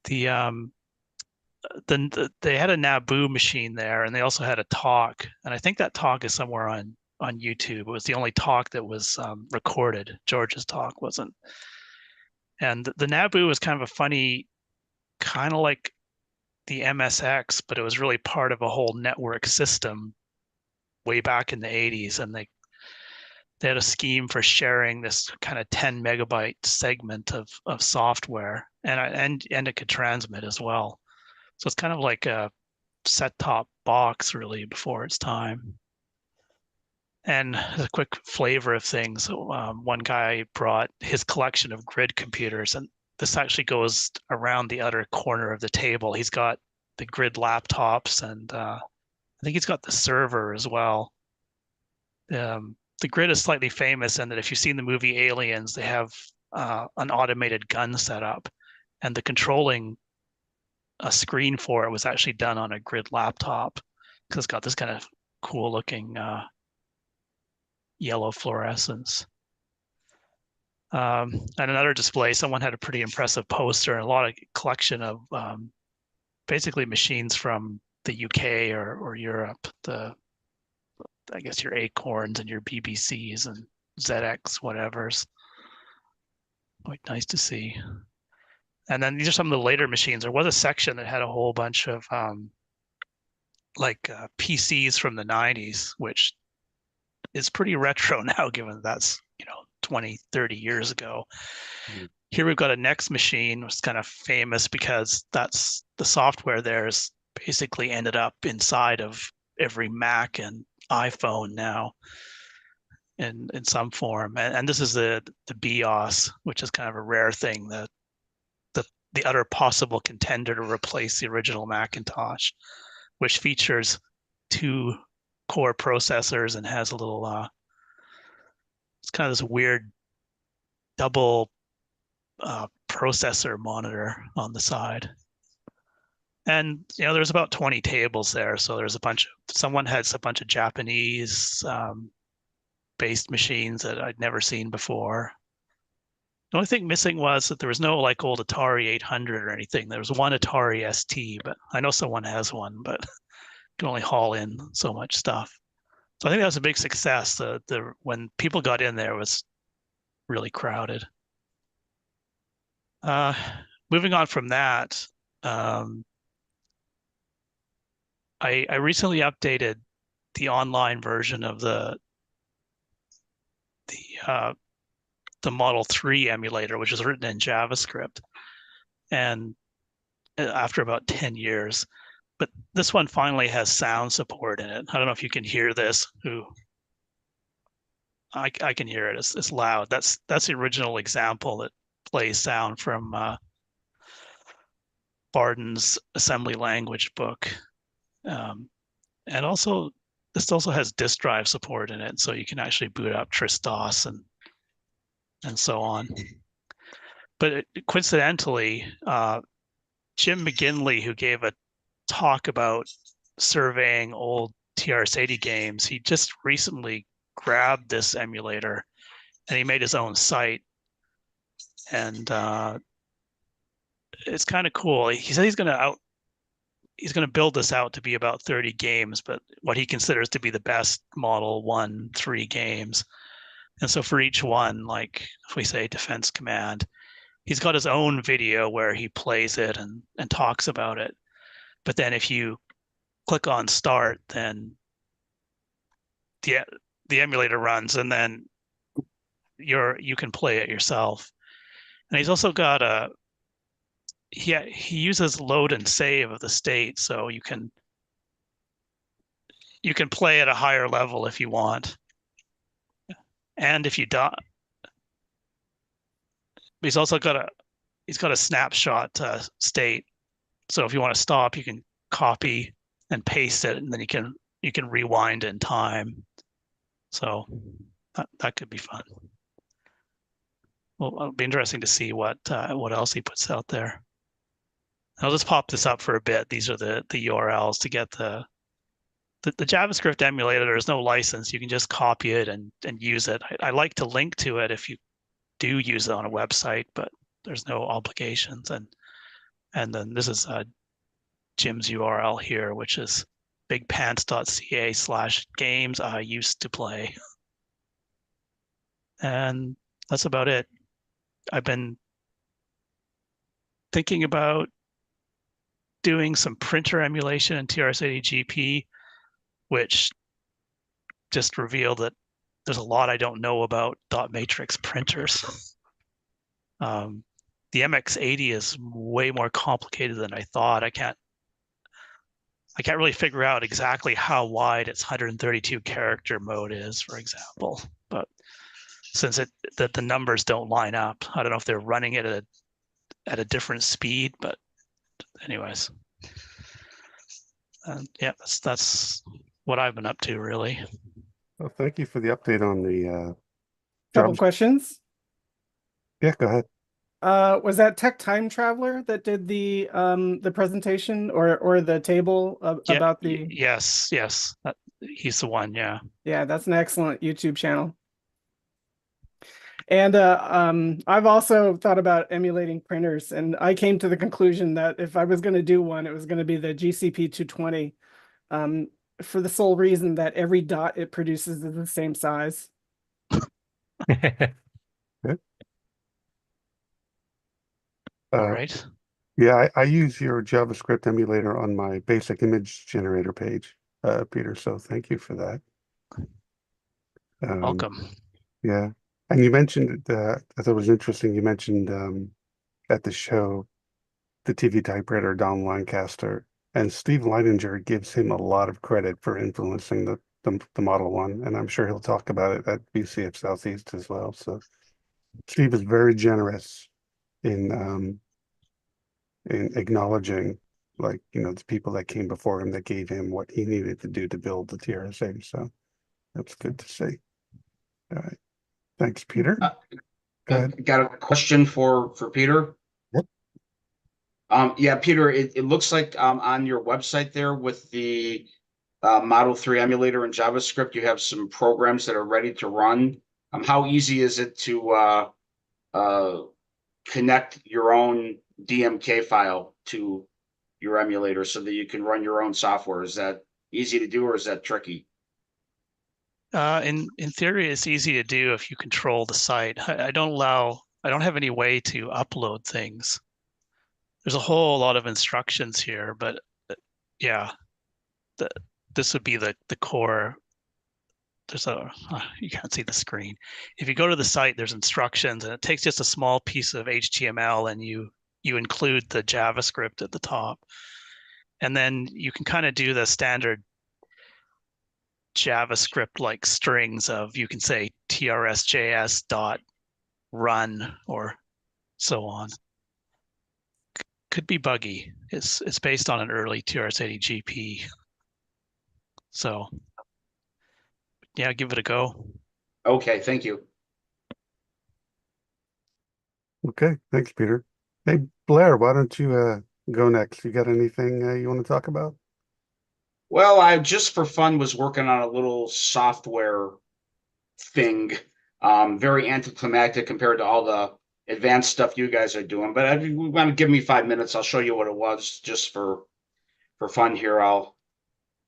They had a Naboo machine there, and they also had a talk, and I think that talk is somewhere on YouTube. It was the only talk that was recorded. George's talk wasn't. And the Naboo was kind of a funny, kind of like the MSX, but it was really part of a whole network system way back in the 80s, and they had a scheme for sharing this kind of 10 megabyte segment of software, and it could transmit as well. So it's kind of like a set-top box, really, before its time. And as a quick flavor of things, one guy brought his collection of grid computers, and this actually goes around the other corner of the table. He's got the grid laptops, and I think he's got the server as well. The grid is slightly famous in that if you've seen the movie Aliens, they have an automated gun set up, and the controlling a screen for it was actually done on a grid laptop, because it's got this kind of cool looking yellow fluorescence. And another display, someone had a pretty impressive poster and a lot of collection of basically machines from the UK or Europe. I guess your Acorns and your BBCs and ZX whatevers. Quite nice to see. And then these are some of the later machines. There was a section that had a whole bunch of PCs from the 90s, which is pretty retro now, given that's 20, 30 years ago. Here we've got a Next machine, which is kind of famous because that's the software there is basically ended up inside of every Mac and iPhone now in some form. And this is the BIOS, which is kind of a rare thing, the other possible contender to replace the original Macintosh, which features 2 core processors and has a little it's kind of this weird double processor monitor on the side. And there's about 20 tables there, so there's someone has a bunch of Japanese based machines that I'd never seen before. The only thing missing was that there was no like old Atari 800 or anything. There was one Atari ST, but I know someone has one, but can only haul in so much stuff. So I think that was a big success. When people got in there, it was really crowded. Moving on from that, I recently updated the online version of the Model 3 emulator, which is written in JavaScript, and after about 10 years. But this one finally has sound support in it. I don't know if you can hear this. Ooh. I can hear it. It's loud. That's the original example that plays sound from Barden's assembly language book. And also, this also has disk drive support in it, so you can actually boot up TRS-DOS and so on. But coincidentally, Jim McGinley, who gave a talk about surveying old TRS-80 games, he just recently grabbed this emulator and he made his own site. And it's kind of cool. He said he's going to build this out to be about 30 games, but what he considers to be the best Model 1, 3 games. And so for each one, like if we say Defense Command, he's got his own video where he plays it and talks about it. But then if you click on start, then the emulator runs, and then you can play it yourself. And he's also got he uses load and save of the state, so you can play at a higher level if you want. And if you die, he's also got a snapshot state. So if you want to stop, you can copy and paste it, and then you can rewind in time. So that could be fun. Well, it'll be interesting to see what else he puts out there. I'll just pop this up for a bit. These are the URLs to get the JavaScript emulator. There's no license. You can just copy it and use it. I like to link to it if you do use it on a website, but there's no obligations. And then this is Jim's URL here, which is bigpants.ca/games I used to play. And that's about it. I've been thinking about doing some printer emulation in TRS-80 GP, which just revealed that there's a lot I don't know about dot matrix printers. The MX80 is way more complicated than I thought. I can't really figure out exactly how wide its 132 character mode is, for example. But since the numbers don't line up, I don't know if they're running it at a different speed, but anyways. Yeah, that's what I've been up to, really. Well, thank you for the update on the Couple jobs. questions. Yeah, go ahead. Was that Tech Time Traveler that did the presentation or the table about the? Yes, he's the one. Yeah. Yeah, that's an excellent YouTube channel. And I've also thought about emulating printers, and I came to the conclusion that if I was going to do one, it was going to be the GCP 220, for the sole reason that every dot it produces is the same size. All right. Yeah, I use your JavaScript emulator on my basic image generator page, Peter. So thank you for that. Welcome. Yeah, and you mentioned I thought it was interesting. You mentioned at the show the TV typewriter Don Lancaster, and Steve Leininger gives him a lot of credit for influencing the Model 1, and I'm sure he'll talk about it at BCF Southeast as well. So Steve is very generous in acknowledging, like, the people that came before him that gave him what he needed to do to build the TRS-80. So that's good to see. All right. Thanks, Peter. Go ahead. Got a question for Peter. Yep. Yeah, Peter, it looks like on your website there with the Model 3 emulator and JavaScript, you have some programs that are ready to run. How easy is it to connect your own DMK file to your emulator so that you can run your own software? Is that easy to do, or is that tricky? In theory, it's easy to do if you control the site. I don't have any way to upload things. There's a whole lot of instructions here, but yeah, this would be the core. You can't see the screen. If you go to the site, there's instructions, and it takes just a small piece of HTML, and you include the JavaScript at the top, and then you can kind of do the standard JavaScript like strings of, you can say TRSJS dot run or so on. Could be buggy. It's based on an early TRS-80 GP. So yeah, give it a go. Okay, thank you. Okay, thanks, Peter. Hey, Blair, why don't you go next? You got anything you want to talk about? Well, I just for fun was working on a little software thing. Very anticlimactic compared to all the advanced stuff you guys are doing. But if you want to give me 5 minutes, I'll show you what it was just for fun here.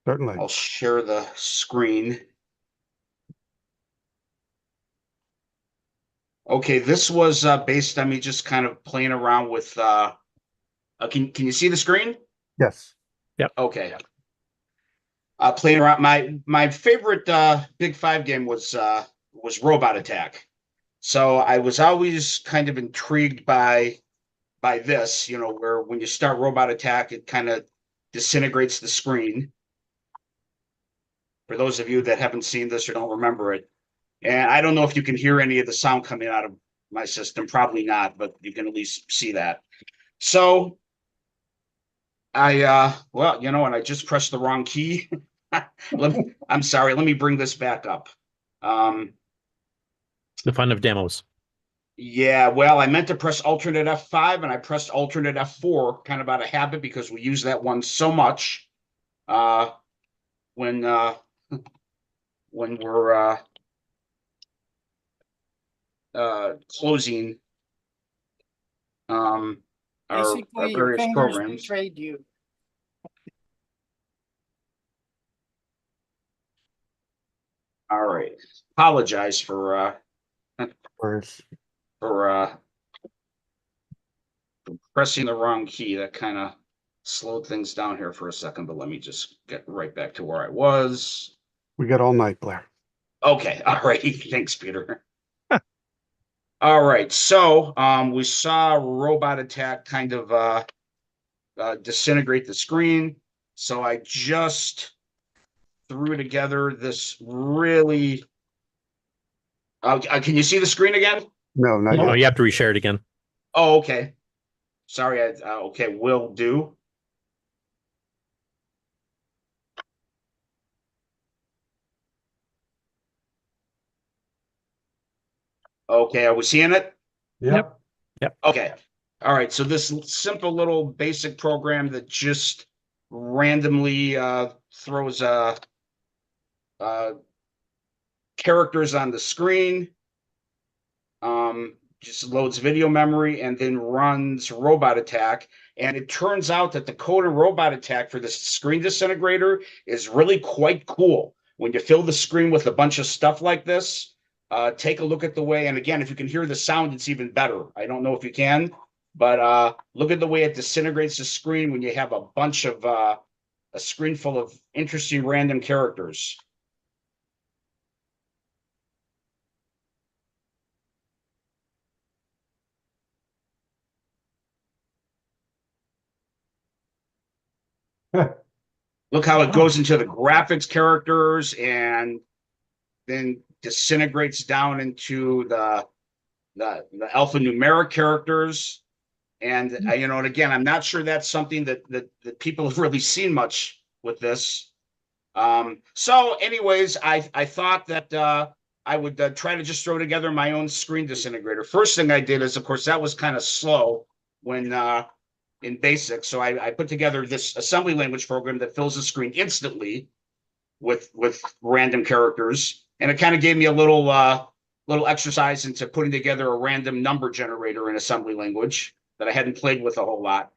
Certainly. I'll share the screen. Okay, this was based on me just kind of playing around with can you see the screen? Yes. Yep. Okay. Playing around my favorite Big Five game was Robot Attack. So I was always kind of intrigued by this, you know, where when you start Robot Attack, it kind of disintegrates the screen. For those of you that haven't seen this or don't remember it. And I don't know if you can hear any of the sound coming out of my system, probably not, but you can at least see that. So well, you know, and I just pressed the wrong key. I'm sorry, let me bring this back up. The fun of demos. Yeah, well, I meant to press alternate F5 and I pressed alternate F4, kind of out of habit because we use that one so much when we're closing our Basically, your various fingers programs. betrayed you. All right. Apologize for pressing the wrong key. That kind of slowed things down here for a second, but let me just get right back to where I was. We got all night, Blair. Okay. All right. Thanks, Peter. All right. So we saw Robot Attack kind of disintegrate the screen. So I just threw together this really. Can you see the screen again? No, not Oh, yet. you have to reshare it again. Oh, okay. Sorry. Okay, will do. Okay, are we seeing it? Yep. Yep. Okay. All right. So this simple little basic program that just randomly throws characters on the screen, just loads video memory and then runs Robot Attack. And it turns out that the code in Robot Attack for the screen disintegrator is really quite cool. When you fill the screen with a bunch of stuff like this, take a look at the way, and again, if you can hear the sound, it's even better. I don't know if you can, but look at the way it disintegrates the screen when you have a bunch of a screen full of interesting random characters. Look how it goes into the graphics characters and then disintegrates down into the alphanumeric characters. And you know, and again, I'm not sure that's something that people have really seen much with this. So anyways, I thought that I would try to just throw together my own screen disintegrator. First thing I did is, of course, that was kind of slow when in BASIC. So I put together this assembly language program that fills the screen instantly with random characters, and it kind of gave me a little exercise into putting together a random number generator in assembly language that I hadn't played with a whole lot.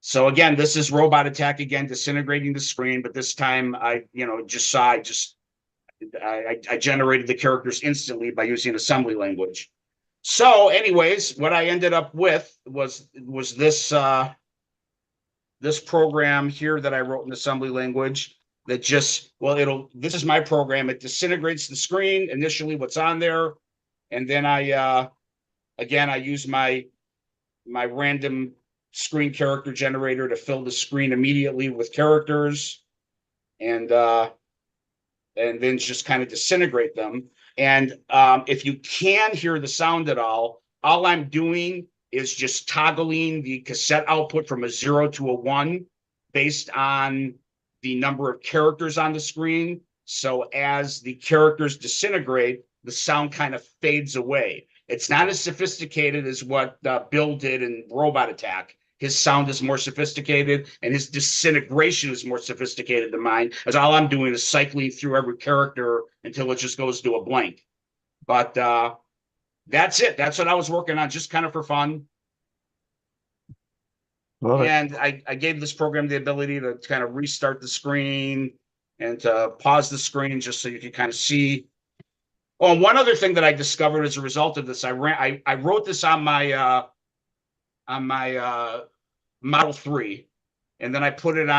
So again, this is Robot Attack again, disintegrating the screen, but this time I generated the characters instantly by using assembly language. So anyways, what I ended up with was this this program here that I wrote in assembly language that just, well, this is my program. It disintegrates the screen, initially what's on there. And then I use my random screen character generator to fill the screen immediately with characters. And and then just kind of disintegrate them. And if you can hear the sound at all I'm doing is just toggling the cassette output from a 0 to a 1 based on the number of characters on the screen. So as the characters disintegrate, the sound kind of fades away. It's not as sophisticated as what Bill did in Robot Attack. His sound is more sophisticated and his disintegration is more sophisticated than mine, as all I'm doing is cycling through every character until it just goes to a blank. But that's it. That's what I was working on, just kind of for fun. And I gave this program the ability to kind of restart the screen and to pause the screen just so you can kind of see. Oh, and one other thing that I discovered as a result of this, I wrote this on my Model 3, and then I tried it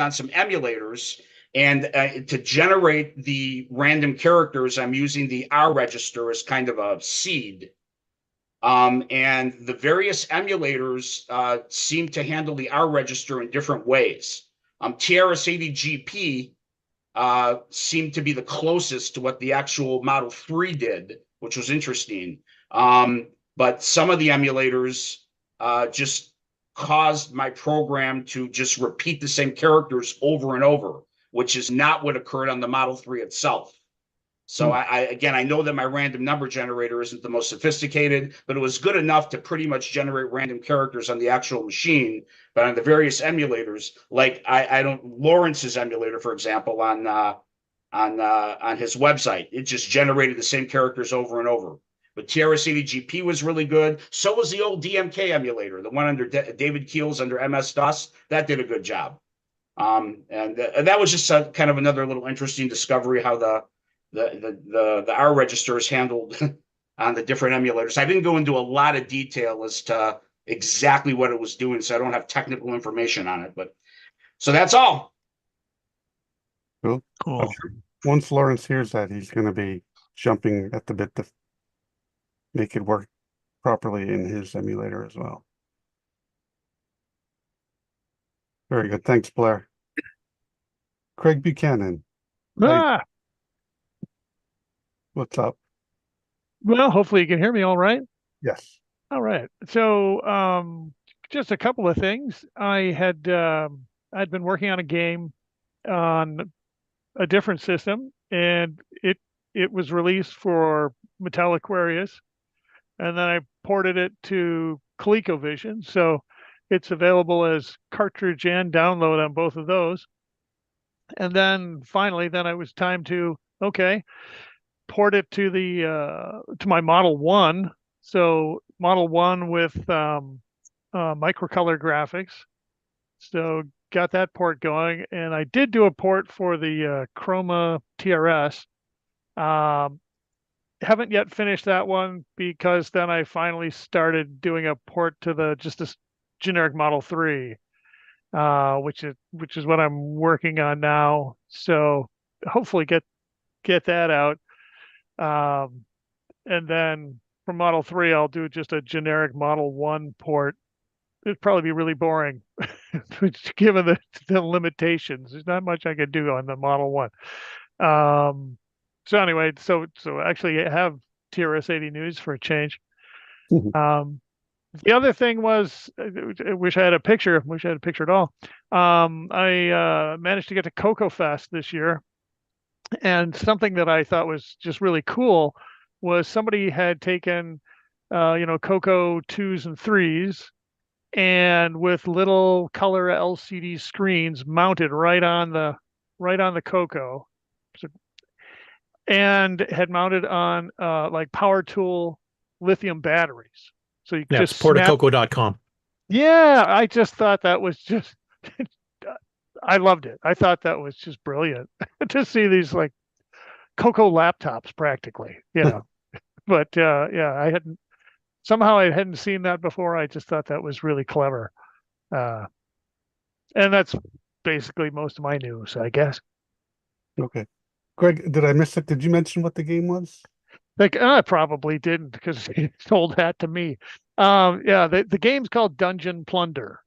on some emulators, and to generate the random characters, I'm using the R register as kind of a seed. And the various emulators seem to handle the R register in different ways. TRS-80 GP seemed to be the closest to what the actual Model 3 did, which was interesting. But some of the emulators just caused my program to just repeat the same characters over and over, which is not what occurred on the Model 3 itself. So I know that my random number generator isn't the most sophisticated, but it was good enough to pretty much generate random characters on the actual machine. But on the various emulators, like Lawrence's emulator, for example, on his website, it just generated the same characters over and over. But TRS-80 GP was really good. So was the old DMK emulator, the one under David Keels under MS-DOS. That did a good job. And that was just kind of another little interesting discovery how the R register is handled on the different emulators. I didn't go into a lot of detail as to exactly what it was doing, so I don't have technical information on it. But so that's all. Cool. I'm sure once Lawrence hears that, he's going to be jumping at the bit to make it work properly in his emulator as well. Very good. Thanks, Blair. Craig Buchanan. What's up? Well, hopefully you can hear me all right. Yes. All right. So, just a couple of things. I'd been working on a game on a different system, and it was released for Mattel Aquarius, and then I ported it to ColecoVision, so it's available as cartridge and download on both of those. And then finally, it was time to port it to to my Model 1. So Model 1 with microcolor graphics. So got that port going, and I did do a port for the Chroma TRS. Haven't yet finished that one because then I finally started doing a port to just this generic Model 3, which is what I'm working on now. So hopefully get that out. And then for Model 3, I'll do just a generic Model 1 port. It'd probably be really boring, given the limitations. There's not much I could do on the Model 1. So anyway, so actually I have TRS-80 news for a change. The other thing was, I wish I had a picture. Wish I had a picture at all. I managed to get to Coco Fest this year. And something that I thought was just really cool was somebody had taken, Coco 2s and 3s, and with little color LCD screens mounted right on the Coco, and had mounted on like power tool lithium batteries. So you just portacoco.com. Yeah, I just thought that was just I loved it. I thought that was just brilliant to see these like Coco laptops practically, But I hadn't seen that before. I just thought that was really clever. And that's basically most of my news, I guess. Okay. Greg, did I miss it? Did you mention what the game was? Like I probably didn't because he told that to me. The game's called Dungeon Plunder.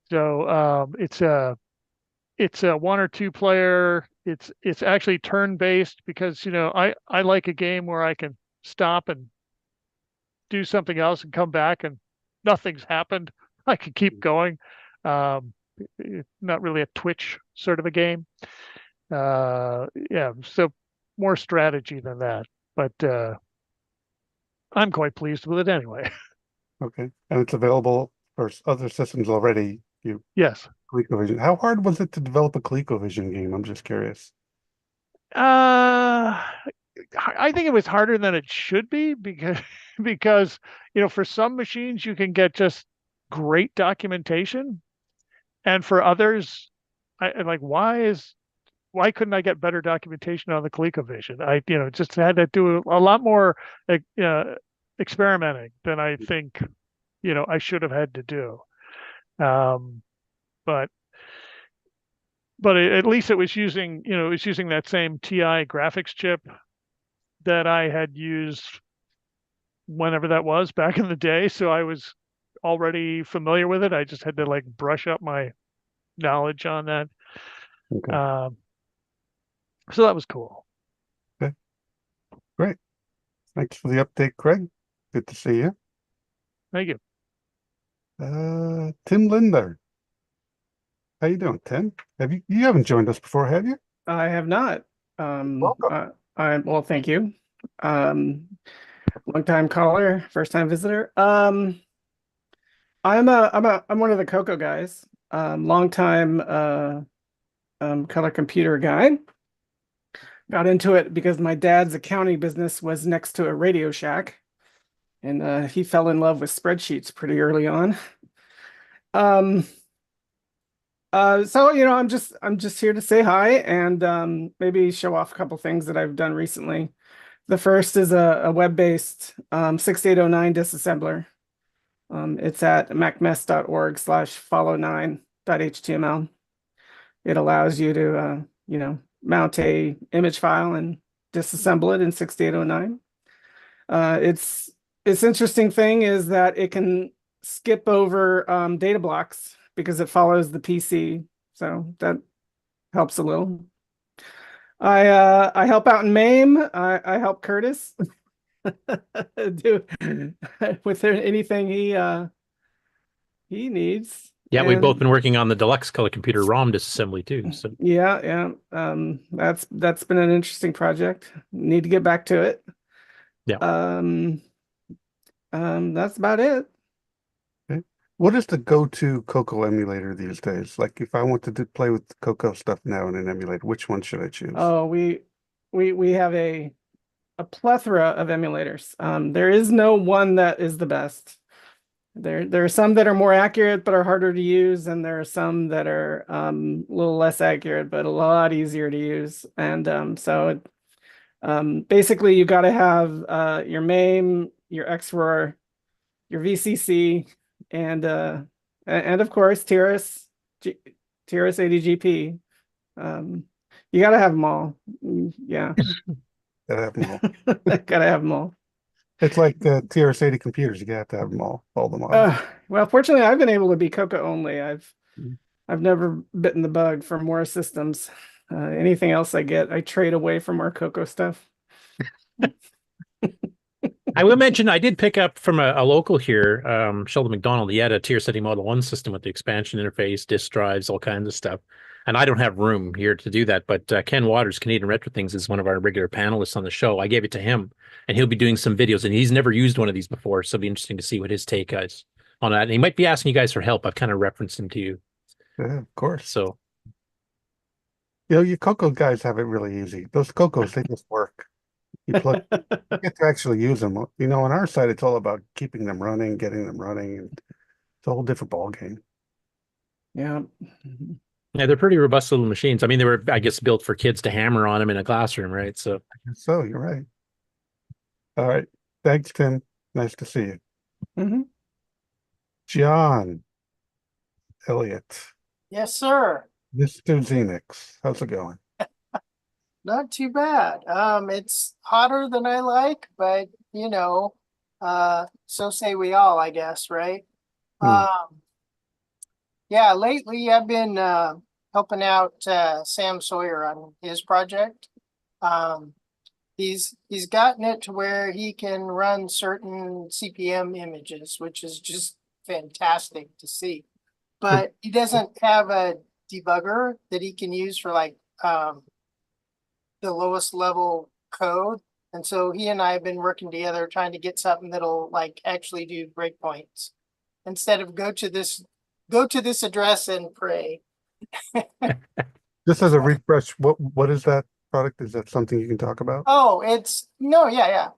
So it's a it's a 1 or 2 player. It's actually turn based because I like a game where I can stop and do something else and come back and nothing's happened. I can keep going. Not really a twitch sort of a game. Yeah, so more strategy than that, but I'm quite pleased with it anyway. Okay. And it's available for other systems already. Yes. ColecoVision. How hard was it to develop a ColecoVision game? I'm just curious. I think it was harder than it should be because for some machines you can get just great documentation, and for others, I like why couldn't I get better documentation on the ColecoVision? I just had to do a lot more experimenting than I think I should have had to do. But at least it was using that same TI graphics chip that I had used whenever that was back in the day. So I was already familiar with it. I just had to like brush up my knowledge on that. Okay. So that was cool. Okay. Great. Thanks for the update, Craig. Good to see you. Thank you. Tim Linder. How you doing, Tim? You haven't joined us before, have you? I have not. Welcome. Well, thank you. Long time caller, first time visitor. I'm one of the Coco guys. Long time color computer guy. Got into it because my dad's accounting business was next to a Radio Shack, and he fell in love with spreadsheets pretty early on. So I'm just here to say hi and maybe show off a couple things that I've done recently. The first is a web-based 6809 disassembler. It's at macmess.org/follow9.html. It allows you to mount a image file and disassemble it in 6809. Its interesting thing is that it can skip over data blocks because it follows the PC, so that helps a little. I help out in MAME. I help Curtis do with anything he needs. Yeah, we've And both been working on the deluxe color computer ROM disassembly too. So yeah. That's been an interesting project. Need to get back to it. Yeah. That's about it. Okay. What is the go-to Coco emulator these days? Like if I wanted to play with Coco stuff now in an emulator, which one should I choose? Oh, we have a plethora of emulators. There is no one that is the best. There are some that are more accurate but are harder to use, and there are some that are a little less accurate but a lot easier to use. And so basically you got to have your MAME, your XROR, your VCC, and of course TRS-80 GP. You got to have them all. Yeah. Gotta have them all. Gotta have them all. It's like the TRS-80 computers. You have to have them all the models. Well, fortunately, I've been able to be Coco only. I've never bitten the bug for more systems. Anything else I get, I trade away from our Coco stuff. I will mention I did pick up from a local here, Sheldon McDonald. He had a TRS-80 Model 1 system with the expansion interface, disk drives, all kinds of stuff. And I don't have room here to do that, but Ken Waters, Canadian Retro Things, is one of our regular panelists on the show. I gave it to him, and he'll be doing some videos, and he's never used one of these before, so it'll be interesting to see what his take is on that. And he might be asking you guys for help. I've kind of referenced him to you. Yeah, of course. So, you Coco guys have it really easy. Those Cocos, they just work. You get to actually use them. On our side, it's all about keeping them running, getting them running, and it's a whole different ball game. Yeah. Yeah, they're pretty robust little machines. I mean, they were, I guess, built for kids to hammer on them in a classroom, right? So you're right. All right. Thanks, Tim. Nice to see you. Mm-hmm. John Elliott. Yes, sir. Mr. Xenix. How's it going? Not too bad. It's hotter than I like, but so say we all, I guess, right? Yeah, lately I've been helping out Sam Sawyer on his project. He's gotten it to where he can run certain CPM images, which is just fantastic to see. But he doesn't have a debugger that he can use for like the lowest level code. And so he and I have been working together trying to get something that'll like actually do breakpoints instead of go to this address and pray. Just as a refresh, what is that product? Is that something you can talk about? Oh, yeah.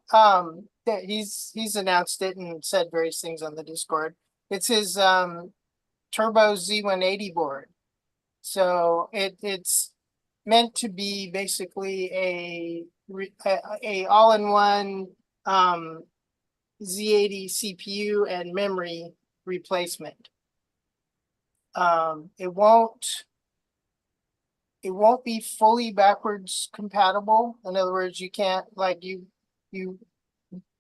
He's announced it and said various things on the Discord. It's his Turbo Z180 board. So it's meant to be basically a all-in-one Z80 CPU and memory replacement. It won't be fully backwards compatible. In other words, you can't like you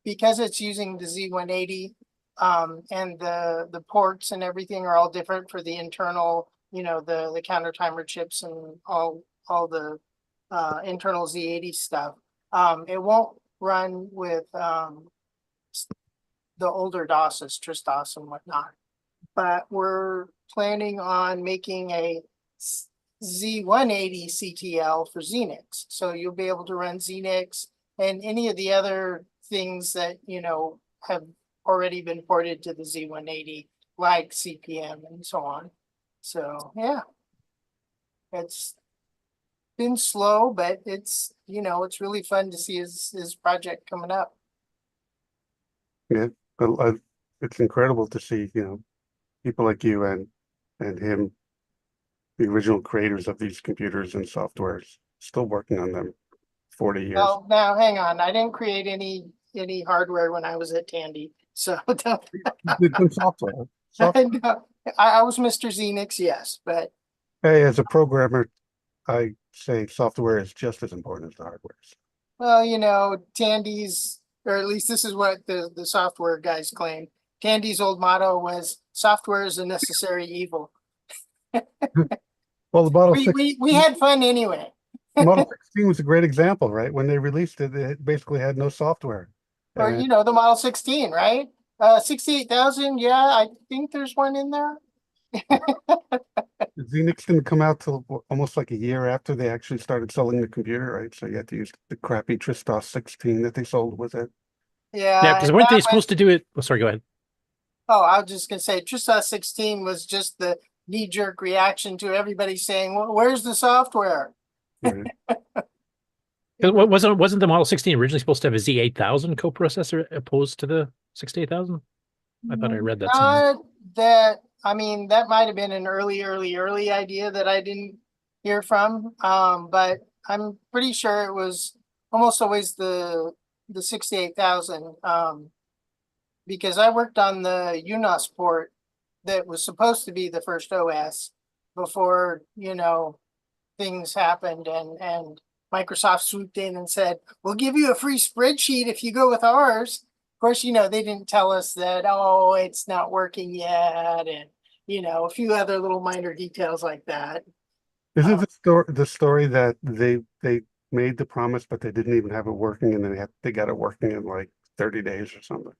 because it's using the Z180 and the ports and everything are all different for the internal, the counter timer chips and all the internal Z80 stuff. It won't run with the older DOSes, TRS-DOS and whatnot. But we're planning on making a Z180 CTL for Xenix. So you'll be able to run Xenix and any of the other things that, have already been ported to the Z180, like CPM and so on. So yeah, it's been slow, but it's, it's really fun to see his project coming up. Yeah, it's incredible to see, people like you and him, the original creators of these computers and softwares, still working on them 40 years. Well, now hang on. I didn't create any hardware when I was at Tandy. So don't. You did some software. I was Mr. Xenix, yes, but Hey, as a programmer, I say software is just as important as the hardware. well, Tandy's, or at least this is what the software guys claim. Tandy's old motto was software is a necessary evil. Well, the Model 16, we had fun anyway. Model 16 was a great example, right? When they released it, it basically had no software. Or, And the Model 16, right? 68,000, yeah, I think there's one in there. Xenix didn't come out till almost like a year after they actually started selling the computer, right? So you had to use the crappy TRS-DOS 16 that they sold with it. Yeah, because weren't they supposed to do it? Oh, sorry, go ahead. Oh, I was just gonna say TRS-DOS 16 was just the knee-jerk reaction to everybody saying, well, where's the software? Right. Wasn't the Model 16 originally supposed to have a Z8000 coprocessor opposed to the 68000? I thought I read that somewhere. That might have been an early idea that I didn't hear from. But I'm pretty sure it was almost always the 68,000. Because I worked on the UNOS port that was supposed to be the first OS before, things happened and Microsoft swooped in and said, we'll give you a free spreadsheet if you go with ours. Of course, they didn't tell us that, oh, it's not working yet. And, a few other little minor details like that. Is it the story that they made the promise, but they didn't even have it working, and then they got it working in like 30 days or something?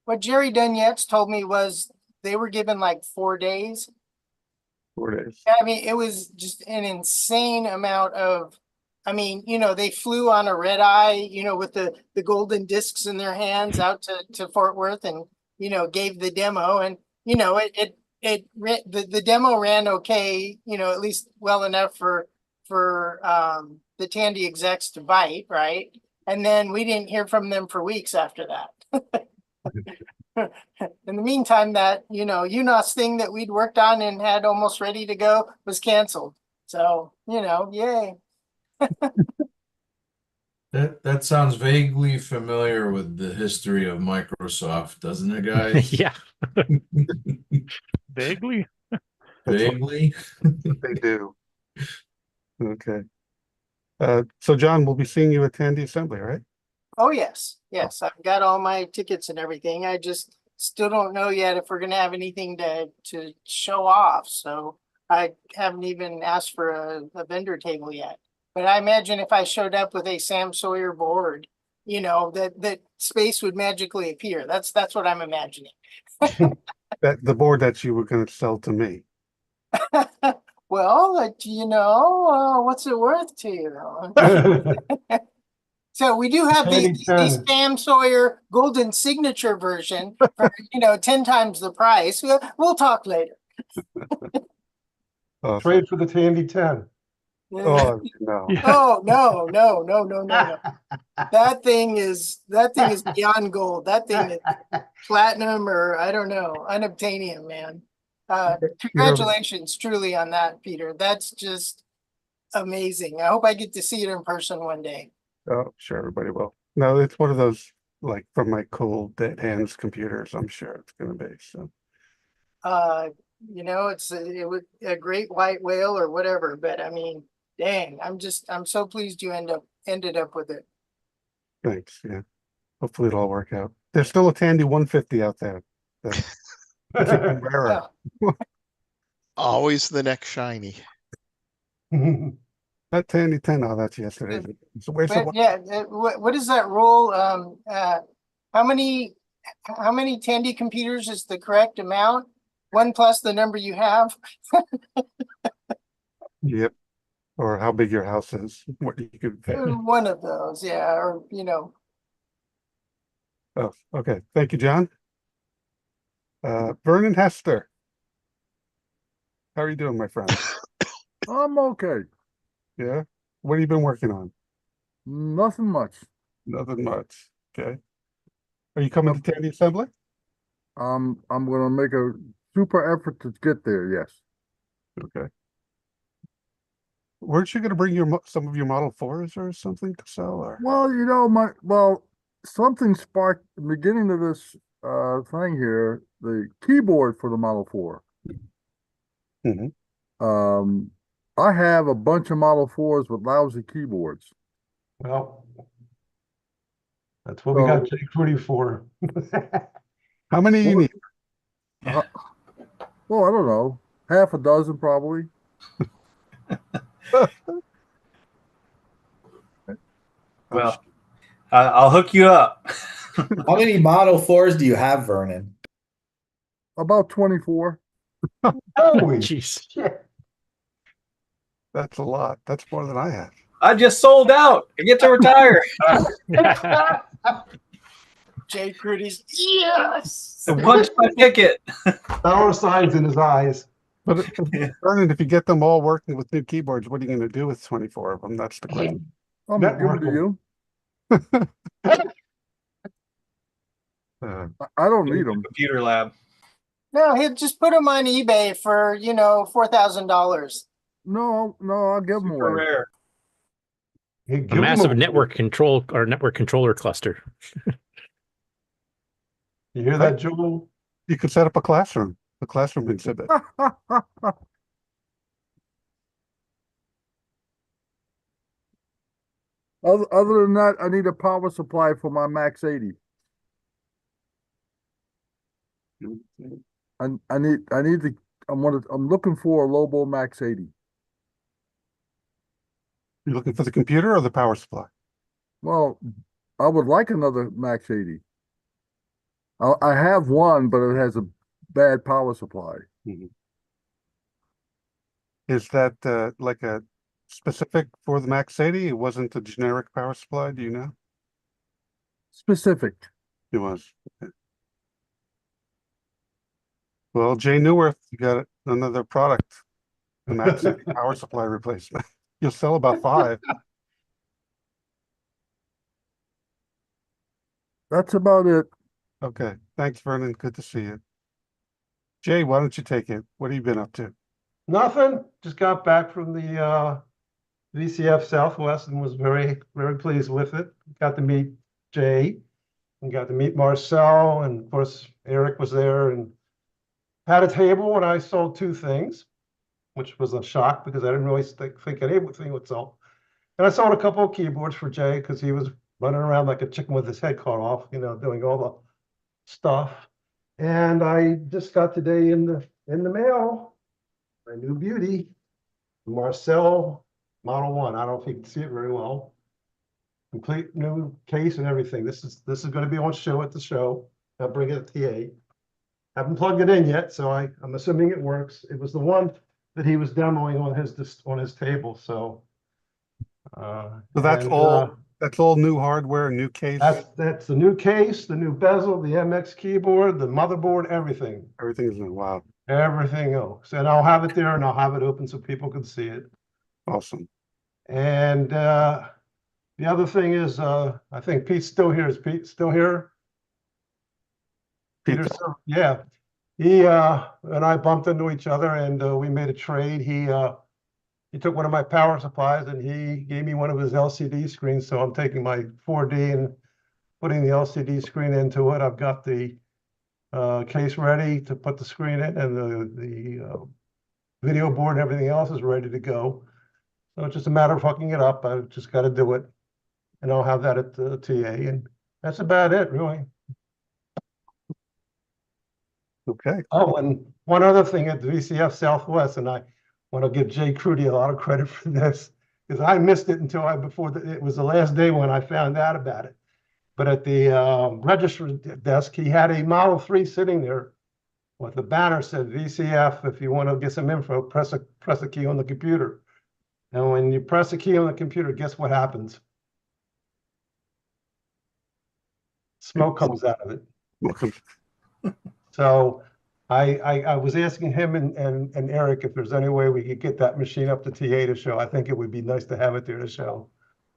What Jerry Dunyetz told me was they were given like 4 days. 4 days. I mean, it was just an insane amount of, they flew on a red eye, with the golden discs in their hands out to Fort Worth and, gave the demo and, the demo ran okay, at least well enough for the Tandy execs to bite, right? And then we didn't hear from them for weeks after that. In the meantime, that, UNOS thing that we'd worked on and had almost ready to go was canceled. So, yay. That sounds vaguely familiar with the history of Microsoft, doesn't it, guys? Yeah. Vaguely. Vaguely. They do. Okay. So John, we'll be seeing you at Tandy Assembly, right? Oh, yes. Yes. I've got all my tickets and everything. I just still don't know yet if we're gonna have anything to show off. So I haven't even asked for a vendor table yet. But I imagine if I showed up with a Sam Sawyer board, you know, that space would magically appear. That's what I'm imagining. That the board that you were going to sell to me. Well, you know, what's it worth to you? So we do have the Sam Sawyer golden signature version for, you know, 10 times the price. We'll talk later. Trade for the Tandy 10. Oh no. Oh no. That thing is beyond gold. That thing is platinum, or I don't know, unobtainium, man. Congratulations truly on that, Peter. That's just amazing. I hope I get to see it in person one day. Oh, sure, everybody will. No, it's one of those like from my cool dead hands computers. I'm sure it's going to be so. You know, it was a great white whale or whatever, but I mean, dang, I'm so pleased you ended up with it. Thanks. Yeah. Hopefully it'll all work out. There's still a Tandy 150 out there. That's even rarer. Always the next shiny. That Tandy 10, oh, that's yesterday. So where's the But yeah, what is that rule? How many Tandy computers is the correct amount? 1 plus the number you have. Yep. Or how big your house is. What you could fit. One of those, yeah, or you know. Oh, okay. Thank you, John. Vernon Hester. How are you doing, my friend? I'm okay. Yeah. What have you been working on? Nothing much. Nothing much. Okay. Are you coming to Tandy Assembly? I'm gonna make a super effort to get there, yes. Okay. Weren't you going to bring some of your Model 4s or something to sell? Or? Well, you know, something sparked the beginning of this thing here, the keyboard for the Model 4. I have a bunch of Model 4s with lousy keyboards. Well, that's what we got Jake Rudy for. How many you need? Well, I don't know. Half a dozen probably. Well, I'll hook you up. How many Model 4s do you have, Vernon? About 24. Holy jeez. shit. That's a lot. That's more than I have. I just sold out. I get to retire. Jay Crudy's yes. I punched my ticket. Dollar signs in his eyes. But Vernon, if you get them all working with new keyboards, what are you going to do with 24 of them? That's the question. I'm gonna give them to you. I don't need them. Computer lab. No, he'll just put them on eBay for, you know, $4,000. No, I'll give them Super away. rare. A massive network controller cluster. You hear that, Joel? You could set up a classroom exhibit. Other than that, I need a power supply for my Max 80. I'm looking for a Lobo Max 80. You're looking for the computer or the power supply? Well, I would like another Max 80. I have one, but it has a bad power supply. Is that like a specific for the Max 80? It wasn't a generic power supply, do you know? Specific. It was. Okay. Well, Jay Newworth, you got another product, the Max 80 power supply replacement. You'll sell about 5. That's about it. Okay. Thanks, Vernon. Good to see you. Jay, why don't you take it? What have you been up to? Nothing. Just got back from the VCF Southwest and was very, very pleased with it. Got to meet Jay and got to meet Marcel, and of course Eric was there and had a table, and I sold 2 things, which was a shock because I didn't really think anything would sell. And I sold a couple of keyboards for Jay because he was running around like a chicken with his head cut off, you know, doing all the stuff. And I just got today in the mail, my new beauty, Marcel Model 1. I don't know if you can see it very well. Complete new case and everything. This is going to be on show at the show. I'll bring it to TA. Haven't plugged it in yet, so I'm assuming it works. It was the one that he was demoing on his table. So that's all new hardware, new case. That's the new case, the new bezel, the MX keyboard, the motherboard, everything. Everything is new. Wow. Everything else. And I'll have it there and I'll have it open so people can see it. Awesome. And the other thing is, I think Pete's still here. Is Pete still here? Peter, yeah. He and I bumped into each other and we made a trade. He took one of my power supplies and he gave me one of his LCD screens. So I'm taking my 4D and putting the LCD screen into it. I've got the case ready to put the screen in, and the video board and everything else is ready to go. So it's just a matter of hooking it up. I've just got to do it, and I'll have that at the TA, and that's about it, really. Okay. Oh, and one other thing at the VCF Southwest, and I want to give Jay Crudy a lot of credit for this, because I missed it until it was the last day when I found out about it. But at the register desk, he had a Model 3 sitting there with a banner said VCF. If you want to get some info, press a key on the computer. And when you press a key on the computer, guess what happens? Smoke comes out of it. So I was asking him and Eric if there's any way we could get that machine up to TA to show. I think it would be nice to have it there to show.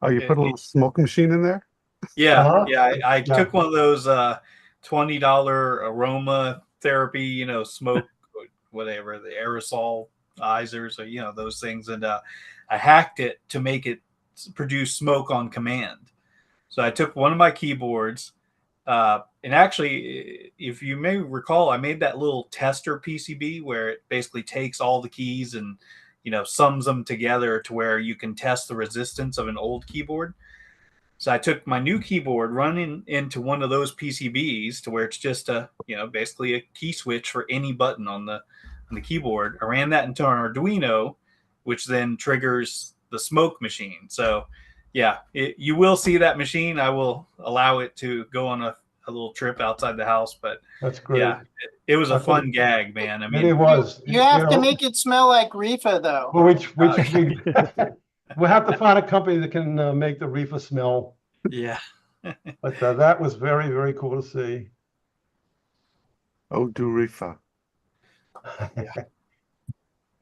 Oh, you put a little smoke machine in there? Yeah, I took one of those $20 aroma therapy, smoke, whatever, the aerosolizers, or those things, and I hacked it to make it produce smoke on command. So I took one of my keyboards, and actually, if you may recall, I made that little tester PCB where it basically takes all the keys and sums them together to where you can test the resistance of an old keyboard. So I took my new keyboard, running into one of those PCBs to where it's just basically a key switch for any button on the keyboard. I ran that into an Arduino, which then triggers the smoke machine. So yeah, you will see that machine. I will allow it to go on a little trip outside the house, but that's great. Yeah, it was a fun gag, man. I mean, it was. You have to make it smell like Reefa, though. Well, we'll have to find a company that can make the Reefa smell. Yeah. But that was very, very cool to see. Oh, do Reefa.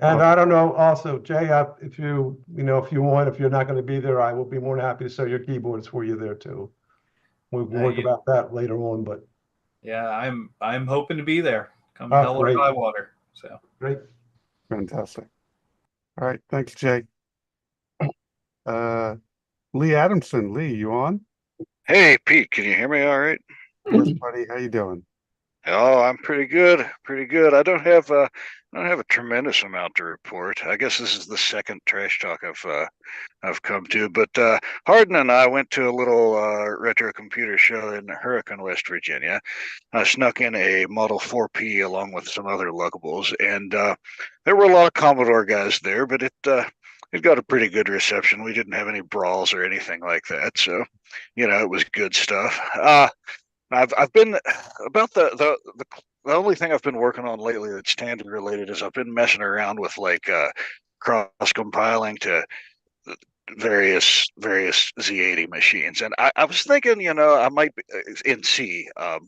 And I don't know, also, Jay, if you want, if you're not going to be there, I will be more than happy to sell your keyboards for you there too. We can work about that later on, but yeah, I'm hoping to be there. Come hell or high water. So great. Fantastic. All right. Thanks, Jay. Lee Adamson. Lee, you on? Hey, Pete, can you hear me all right? Yes, buddy. How you doing? Oh, I'm pretty good. Pretty good. I don't have a tremendous amount to report. I guess this is the second trash talk I've come to, but Hardin and I went to a little retro computer show in Hurricane, West Virginia. I snuck in a Model 4P along with some other lookables, and there were a lot of Commodore guys there, but it got a pretty good reception. We didn't have any brawls or anything like that, so it was good stuff. I've been about the only thing I've been working on lately that's Tandy related is I've been messing around with like cross compiling to various Z80 machines, and I was thinking, I might be in C. I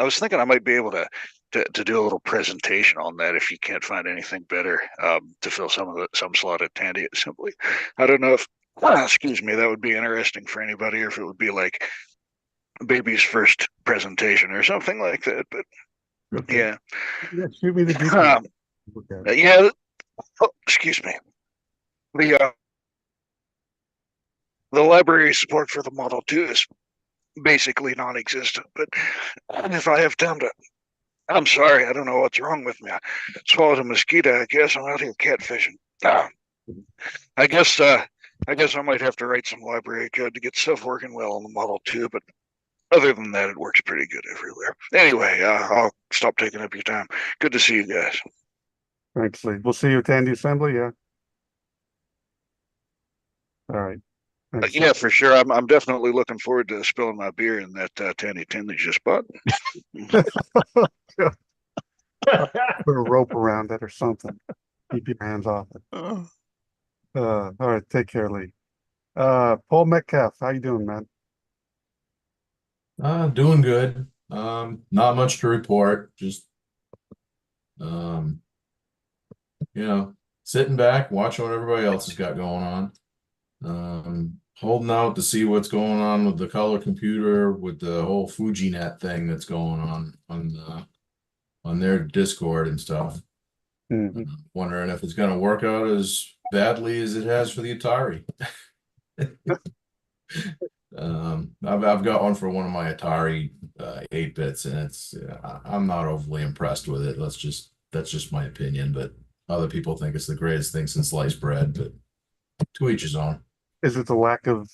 was thinking I might be able to do a little presentation on that if you can't find anything better to fill some slot at Tandy Assembly. I don't know if excuse me, that would be interesting for anybody, or if it would be like baby's first presentation or something like that. But okay. Yeah, shoot me the details. Yeah. Oh, excuse me. The library support for the Model 2 is basically non-existent. But if I have time to, I'm sorry, I don't know what's wrong with me. I swallowed a mosquito. I guess I'm out here catfishing. I guess I might have to write some library code to get stuff working well on the Model 2, but other than that, it works pretty good everywhere. Anyway, I'll stop taking up your time. Good to see you guys. Thanks, Lee. We'll see you at Tandy Assembly. Yeah. All right. Thanks. Yeah, for sure. I'm definitely looking forward to spilling my beer in that Tandy tin that you just bought. Put a rope around it or something. Keep your hands off it. All right. Take care, Lee. Paul Metcalf, how you doing, man? Doing good. Not much to report. Just, sitting back, watching what everybody else has got going on. Holding out to see what's going on with the color computer, with the whole FujiNet thing that's going on their Discord and stuff. Wondering if it's going to work out as badly as it has for the Atari. I've got one for one of my Atari 8-bits, and I'm not overly impressed with it. That's just my opinion, but other people think it's the greatest thing since sliced bread. But to each his own. Is it the lack of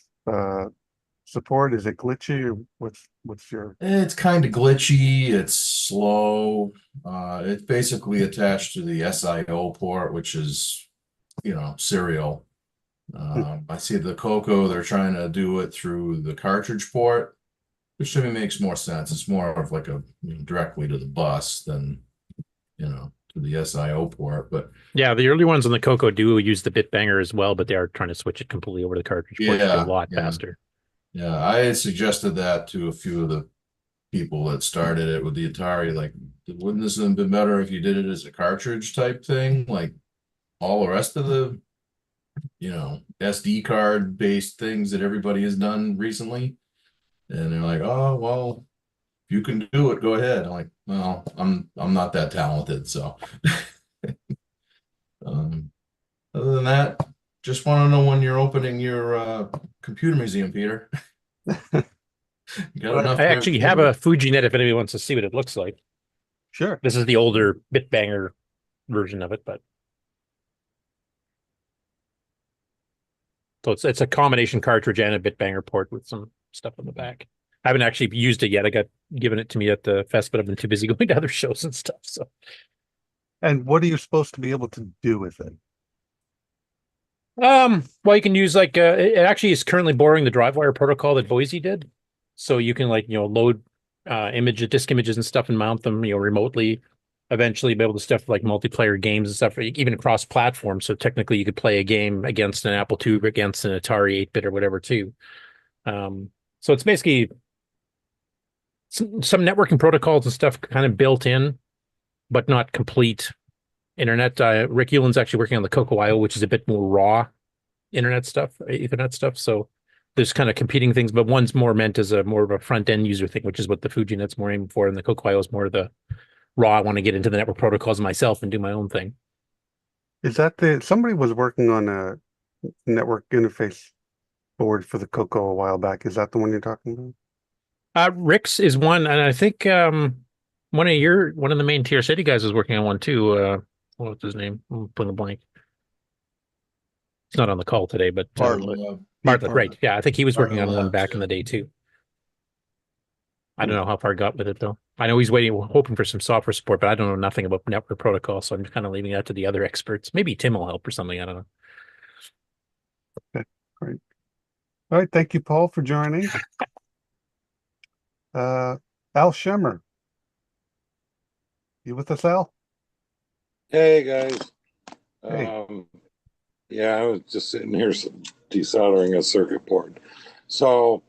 support? Is it glitchy, or what's your? It's kind of glitchy. It's slow. It's basically attached to the SIO port, which is, serial. I see the Coco, they're trying to do it through the cartridge port, which to me makes more sense. It's more of like directly to the bus than, to the SIO port. But yeah, the early ones on the Coco do use the bit banger as well, but they are trying to switch it completely over to the cartridge port to be a lot faster. Yeah, I had suggested that to a few of the people that started it with the Atari. Like, wouldn't this have been better if you did it as a cartridge type thing? Like all the rest of the, SD card based things that everybody has done recently. And they're like, oh, well, if you can do it, go ahead. I'm like, well, I'm not that talented. So other than that, just want to know when you're opening your computer museum, Peter. Got enough I actually have a FujiNet if anybody wants to see what it looks like. Sure. This is the older bit banger version of it, but so it's a combination cartridge and a bit banger port with some stuff on the back. I haven't actually used it yet. I got given it to me at the fest, but I've been too busy going to other shows and stuff. So, and what are you supposed to be able to do with it? Well, you can use it actually is currently borrowing the DriveWire protocol that Boise did. So you can load disk images and stuff and mount them, remotely. Eventually be able to stuff like multiplayer games and stuff, even across platforms. So technically you could play a game against an Apple II, against an Atari 8-bit or whatever too. So it's basically some networking protocols and stuff kind of built in, but not complete internet. Rick Euland's actually working on the Coco IO, which is a bit more raw internet stuff, Ethernet stuff. So there's kind of competing things, but one's more meant as more of a front end user thing, which is what the FujiNet's more aiming for, and the Coco IO is more of the raw. I want to get into the network protocols myself and do my own thing. Is that somebody was working on a network interface board for the Coco a while back? Is that the one you're talking about? Rick's is one, and I think one of the main TRS-80 guys was working on one too. What's his name? I'm putting a blank. He's not on the call today, but Bartlett, right? Yeah, I think he was working on one back in the day too. I don't know how far I got with it though. I know he's hoping for some software support, but I don't know nothing about network protocol, so I'm just kind of leaving that to the other experts. Maybe Tim will help or something. I don't know. Okay, great. All right, thank you, Paul, for joining. Al Schemmer, you with us, Al? Hey guys. Hey. Yeah, I was just sitting here desoldering a circuit board. So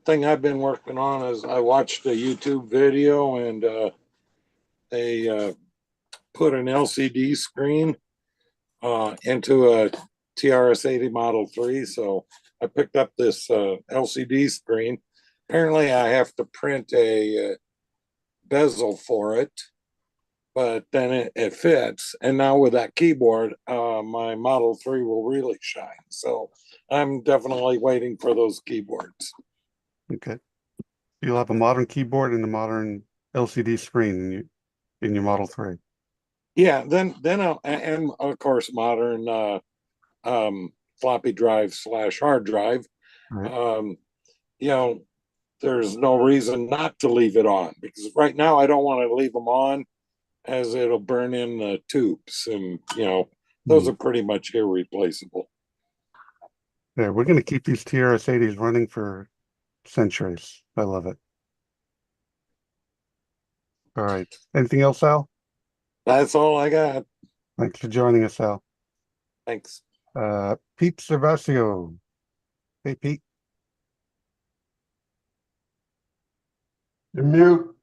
thing I've been working on is I watched a YouTube video and they put an LCD screen into a TRS-80 Model 3. So I picked up this LCD screen. Apparently I have to print a bezel for it, but then it fits. And now with that keyboard, my Model 3 will really shine. So I'm definitely waiting for those keyboards. Okay. You'll have a modern keyboard and a modern LCD screen in your Model 3. Yeah, then I'll, and of course modern floppy drive / hard drive. Right. You know, there's no reason not to leave it on, because right now I don't want to leave them on, as it'll burn in the tubes, and those are pretty much irreplaceable. Yeah, we're going to keep these TRS-80s running for centuries. I love it. All right. Anything else, Al? That's all I got. Thanks for joining us, Al. Thanks. Pete Servasio. Hey, Pete. You're mute.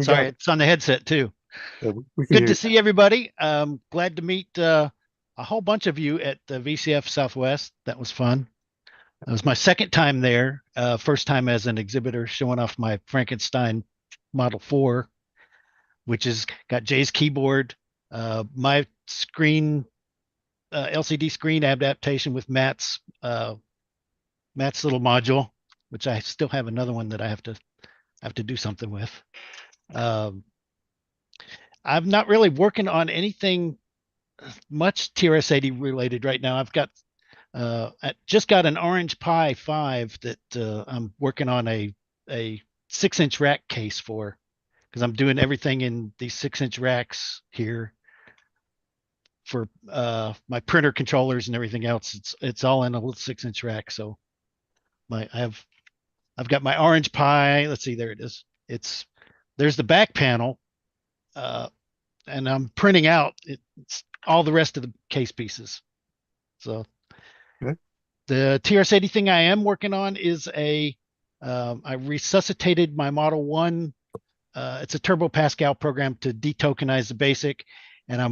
Sorry, it's on the headset too. Yeah, we can Good hear to you. see everybody. Glad to meet a whole bunch of you at the VCF Southwest. That was fun. It was my second time there. First time as an exhibitor, showing off my Frankenstein Model 4, which has got Jay's keyboard, my screen, LCD screen adaptation with Matt's little module, which I still have another one that I have to do something with. I'm not really working on anything much TRS-80 related right now. I just got an Orange Pi 5 that I'm working on a 6-inch rack case for, because I'm doing everything in these 6-inch racks here for my printer controllers and everything else. It's all in a little 6-inch rack. So I've got my Orange Pi. Let's see, there it is. There's the back panel, and I'm printing out it's all the rest of the case pieces. So the TRS-80 thing I am working on is I resuscitated my Model 1. It's a Turbo Pascal program to detokenize the BASIC, and I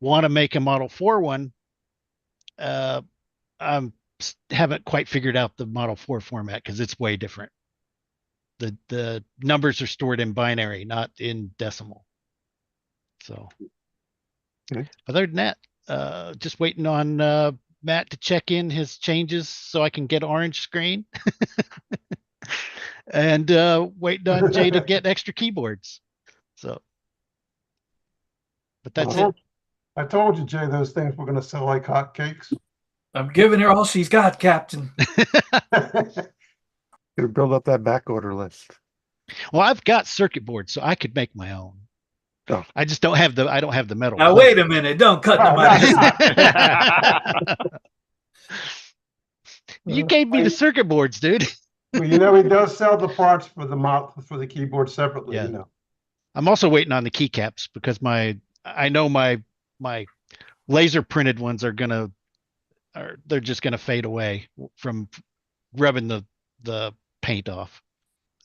want to make a Model 4 one. I haven't quite figured out the Model 4 format because it's way different. The numbers are stored in binary, not in decimal. So other than that, just waiting on Matt to check in his changes so I can get orange screen. And waiting on Jay to get extra keyboards. So, but that's it. I told you, Jay, those things were going to sell like hotcakes. I'm giving her all she's got, Captain. Gonna build up that back order list. Well, I've got circuit boards, so I could make my own. Oh. I just don't have the metal. Now wait a minute! Don't cut You gave me the circuit boards, dude. Well, he does sell the parts for the keyboard separately. Yeah. I'm also waiting on the keycaps because I know my laser printed ones they're just gonna fade away from rubbing the paint off.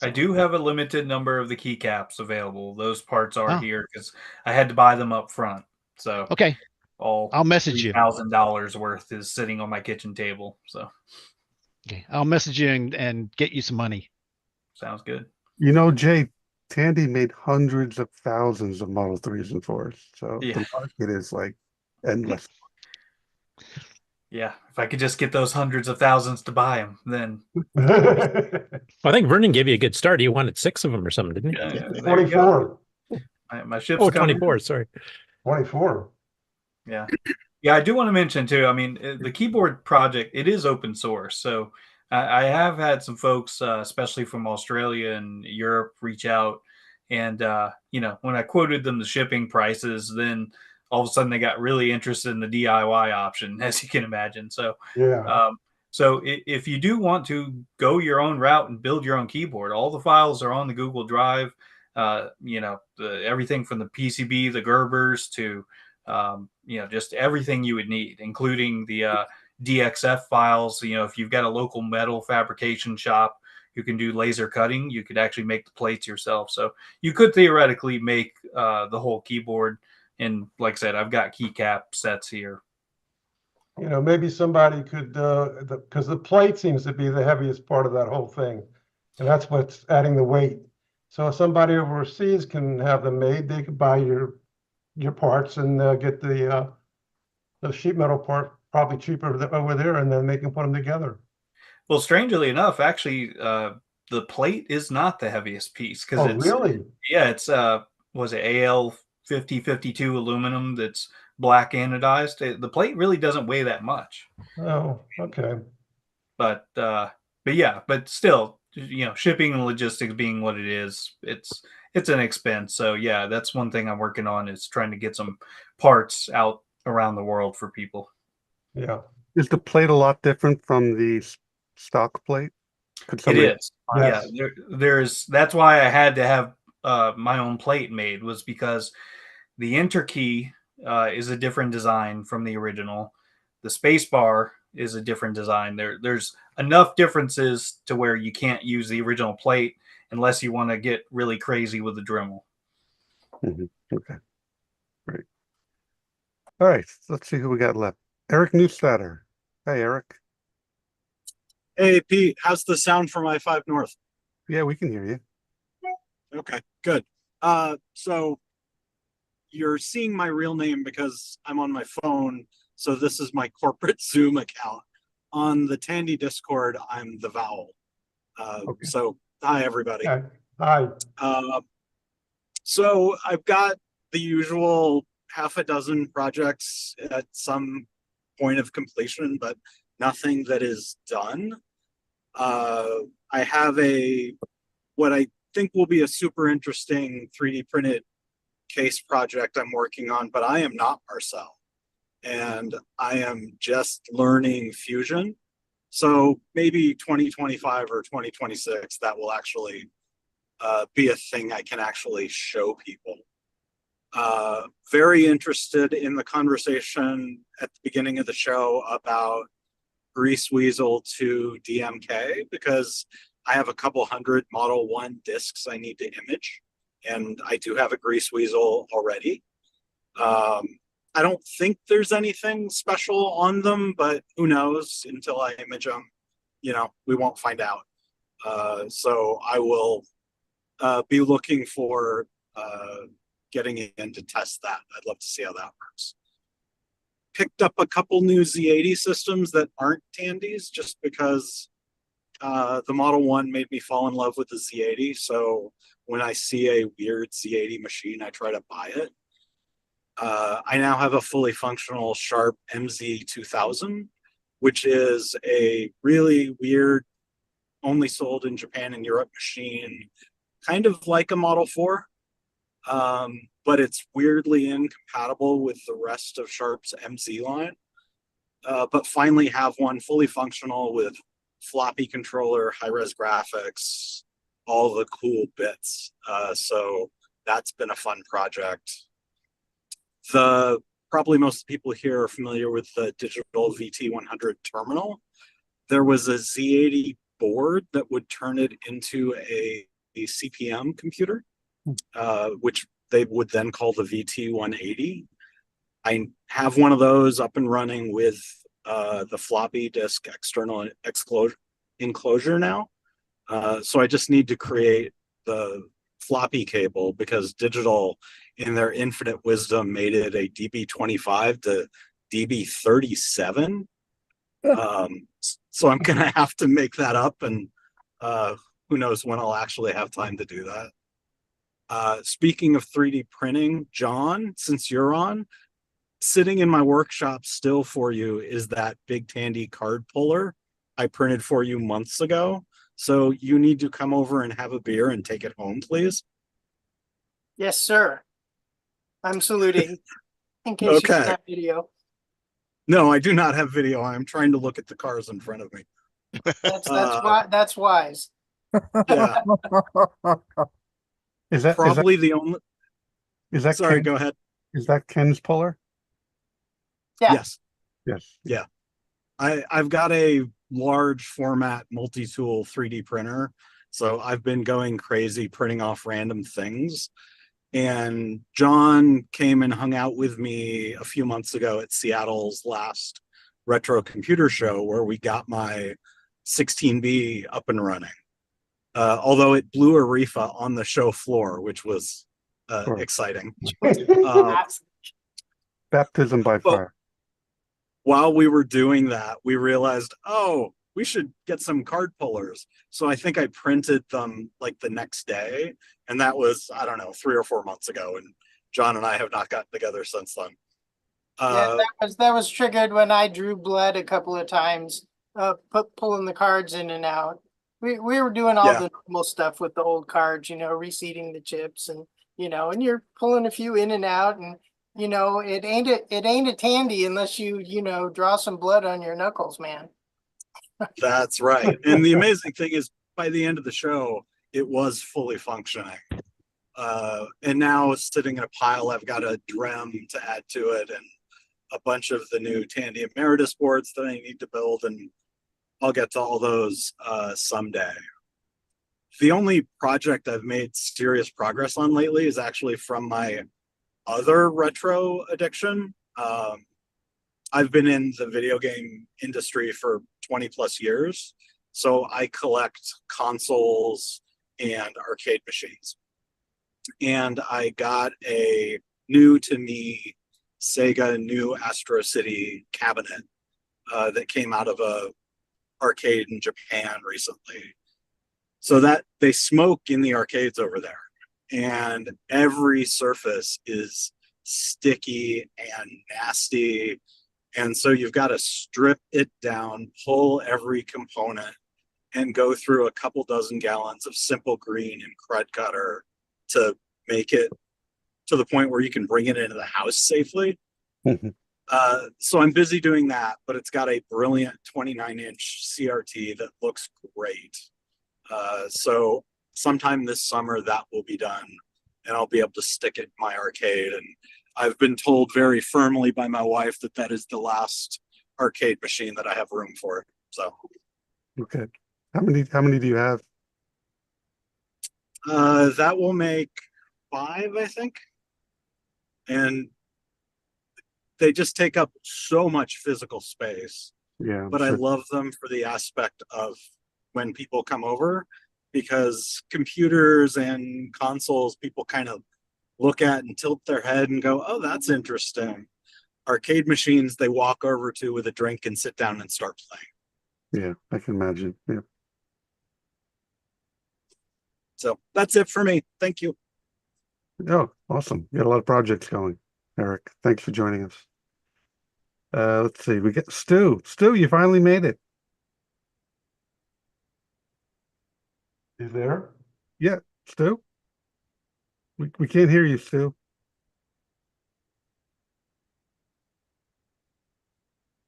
I do have a limited number of the keycaps available. Those parts are here because I had to buy them up front. So okay, I'll message you. $3,000 worth is sitting on my kitchen table. So okay, I'll message you and get you some money. Sounds good. Jay, Tandy made hundreds of thousands of Model 3s and 4s. So the market is like endless. Yeah, if I could just get those hundreds of thousands to buy them, then. I think Vernon gave you a good start. He wanted 6 of them or something, didn't he? Yeah, 24. My ship's coming. 24, coming. sorry. 24. Yeah. Yeah, I do want to mention too, I mean, the keyboard project, it is open source. So I have had some folks, especially from Australia and Europe, reach out. And, when I quoted them the shipping prices, then all of a sudden they got really interested in the DIY option, as you can imagine. So, so if you do want to go your own route and build your own keyboard, all the files are on the Google Drive. Everything from the PCB, the Gerbers to, just everything you would need, including the DXF files. If you've got a local metal fabrication shop, you can do laser cutting. You could actually make the plates yourself. So you could theoretically make the whole keyboard. And like I said, I've got keycap sets here. Maybe somebody could, because the plate seems to be the heaviest part of that whole thing. And that's what's adding the weight. So if somebody overseas can have them made, they could buy your parts and get the sheet metal part probably cheaper over there, and then they can put them together. Well, strangely enough, actually, the plate is not the heaviest piece because really? Yeah, it's was it AL 5052 aluminum that's black anodized. The plate really doesn't weigh that much. Oh, okay. But still, shipping and logistics being what it is, it's an expense. So yeah, that's one thing I'm working on, is trying to get some parts out around the world for people. Yeah. Is the plate a lot different from the stock plate? Could It somebody? is. Yeah, there's that's why I had to have my own plate made, was because the enter key is a different design from the original. The space bar is a different design. There's enough differences to where you can't use the original plate unless you want to get really crazy with the Dremel. Okay, great. All right, let's see who we got left. Eric Newstatter. Hey, Eric. Hey, Pete, how's the sound from I-5 North? Yeah, we can hear you. Okay, good. So you're seeing my real name because I'm on my phone. So this is my corporate Zoom account. On the Tandy Discord, I'm the Vowel. So hi, everybody. Hi. So I've got the usual half a dozen projects at some point of completion, but nothing that is done. I have what I think will be a super interesting 3D printed case project I'm working on, but I am not Marcel, and I am just learning Fusion. So maybe 2025 or 2026, that will actually be a thing I can actually show people. Very interested in the conversation at the beginning of the show about Grease Weasel to DMK, because I have a couple hundred Model 1 discs I need to image, and I do have a Grease Weasel already. I don't think there's anything special on them, but who knows until I image them, we won't find out. So I will be looking for getting in to test that. I'd love to see how that works. Picked up a couple new Z80 systems that aren't Tandys, just because the Model 1 made me fall in love with the Z80. So when I see a weird Z80 machine, I try to buy it. I now have a fully functional Sharp MZ2000, which is a really weird, only sold in Japan and Europe machine, kind of like a Model 4. But it's weirdly incompatible with the rest of Sharp's MZ line. But finally have one fully functional with floppy controller, high-res graphics, all the cool bits. So that's been a fun project. Probably most people here are familiar with the digital VT100 terminal. There was a Z80 board that would turn it into a CPM computer, which they would then call the VT180. I have one of those up and running with the floppy disk external enclosure now. So I just need to create the floppy cable, because digital, in their infinite wisdom, made it a DB25 to DB37. So I'm going to have to make that up, and who knows when I'll actually have time to do that. Speaking of 3D printing, John, since you're on, sitting in my workshop still for you is that Big Tandy card puller I printed for you months ago. So you need to come over and have a beer and take it home, please. Yes, sir. I'm saluting in case you don't have video. No, I do not have video. I'm trying to look at the cars in front of me. That's wise. Yeah. Is that probably the only? Is that sorry? Ken, Go ahead. Is that Ken's puller? Yeah. Yes. Yes. Yeah. I've got a large format multi-tool 3D printer, so I've been going crazy printing off random things. And John came and hung out with me a few months ago at Seattle's last retro computer show, where we got my 16B up and running. Although it blew a Rifa on the show floor, which was exciting. Baptism by fire. While we were doing that, we realized, oh, we should get some card pullers. So I think I printed them like the next day. And that was, I don't know, 3 or 4 months ago. And John and I have not gotten together since then. Yeah, that was triggered when I drew blood a couple of times, pulling the cards in and out. we were doing all Yeah. the normal stuff with the old cards, reseating the chips and and you're pulling a few in and out, and it ain't a tandy unless you draw some blood on your knuckles, man. That's right. And the amazing thing is, by the end of the show, it was fully functioning. And now sitting in a pile, I've got a DREM to add to it and a bunch of the new Tandy Emeritus boards that I need to build, and I'll get to all those someday. The only project I've made serious progress on lately is actually from my other retro addiction. I've been in the video game industry for 20 plus years, so I collect consoles and arcade machines. And I got a new to me Sega new Astro City cabinet that came out of a arcade in Japan recently. So that they smoke in the arcades over there, and every surface is sticky and nasty. And so you've got to strip it down, pull every component, and go through a couple dozen gallons of simple green and crud cutter to make it to the point where you can bring it into the house safely. So I'm busy doing that, but it's got a brilliant 29-inch CRT that looks great. So sometime this summer that will be done, and I'll be able to stick it in my arcade. And I've been told very firmly by my wife that that is the last arcade machine that I have room for. So Okay. How many do you have? that will make 5, I think. And they just take up so much physical space. Yeah, but I sure. love them for the aspect of when people come over, because computers and consoles, people kind of look at and tilt their head and go, oh, that's interesting. Arcade machines, they walk over to with a drink and sit down and start playing. Yeah, I can imagine. Yeah. So that's it for me. Thank you. Oh, awesome. You got a lot of projects going, Eric. Thanks for joining us. Let's see. We get Stu. Stu, you finally made it. You there? Yeah, Stu. We can't hear you, Stu.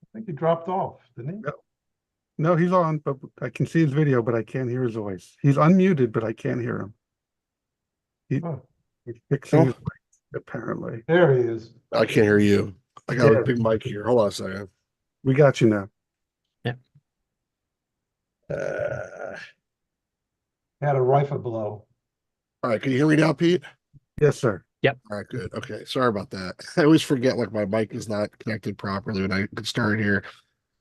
I think he dropped off, didn't he? No, he's on, but I can see his video, but I can't hear his voice. He's unmuted, but I can't hear him. He's fixing his mic, apparently. There he is. I can't hear you. I got Yeah. a big mic here. Hold on a second. We got you now. Had a rifle blow. All right, can you hear me now, Pete? Yes, sir. Yep. All right, good. Okay, sorry about that. I always forget like my mic is not connected properly when I get started here.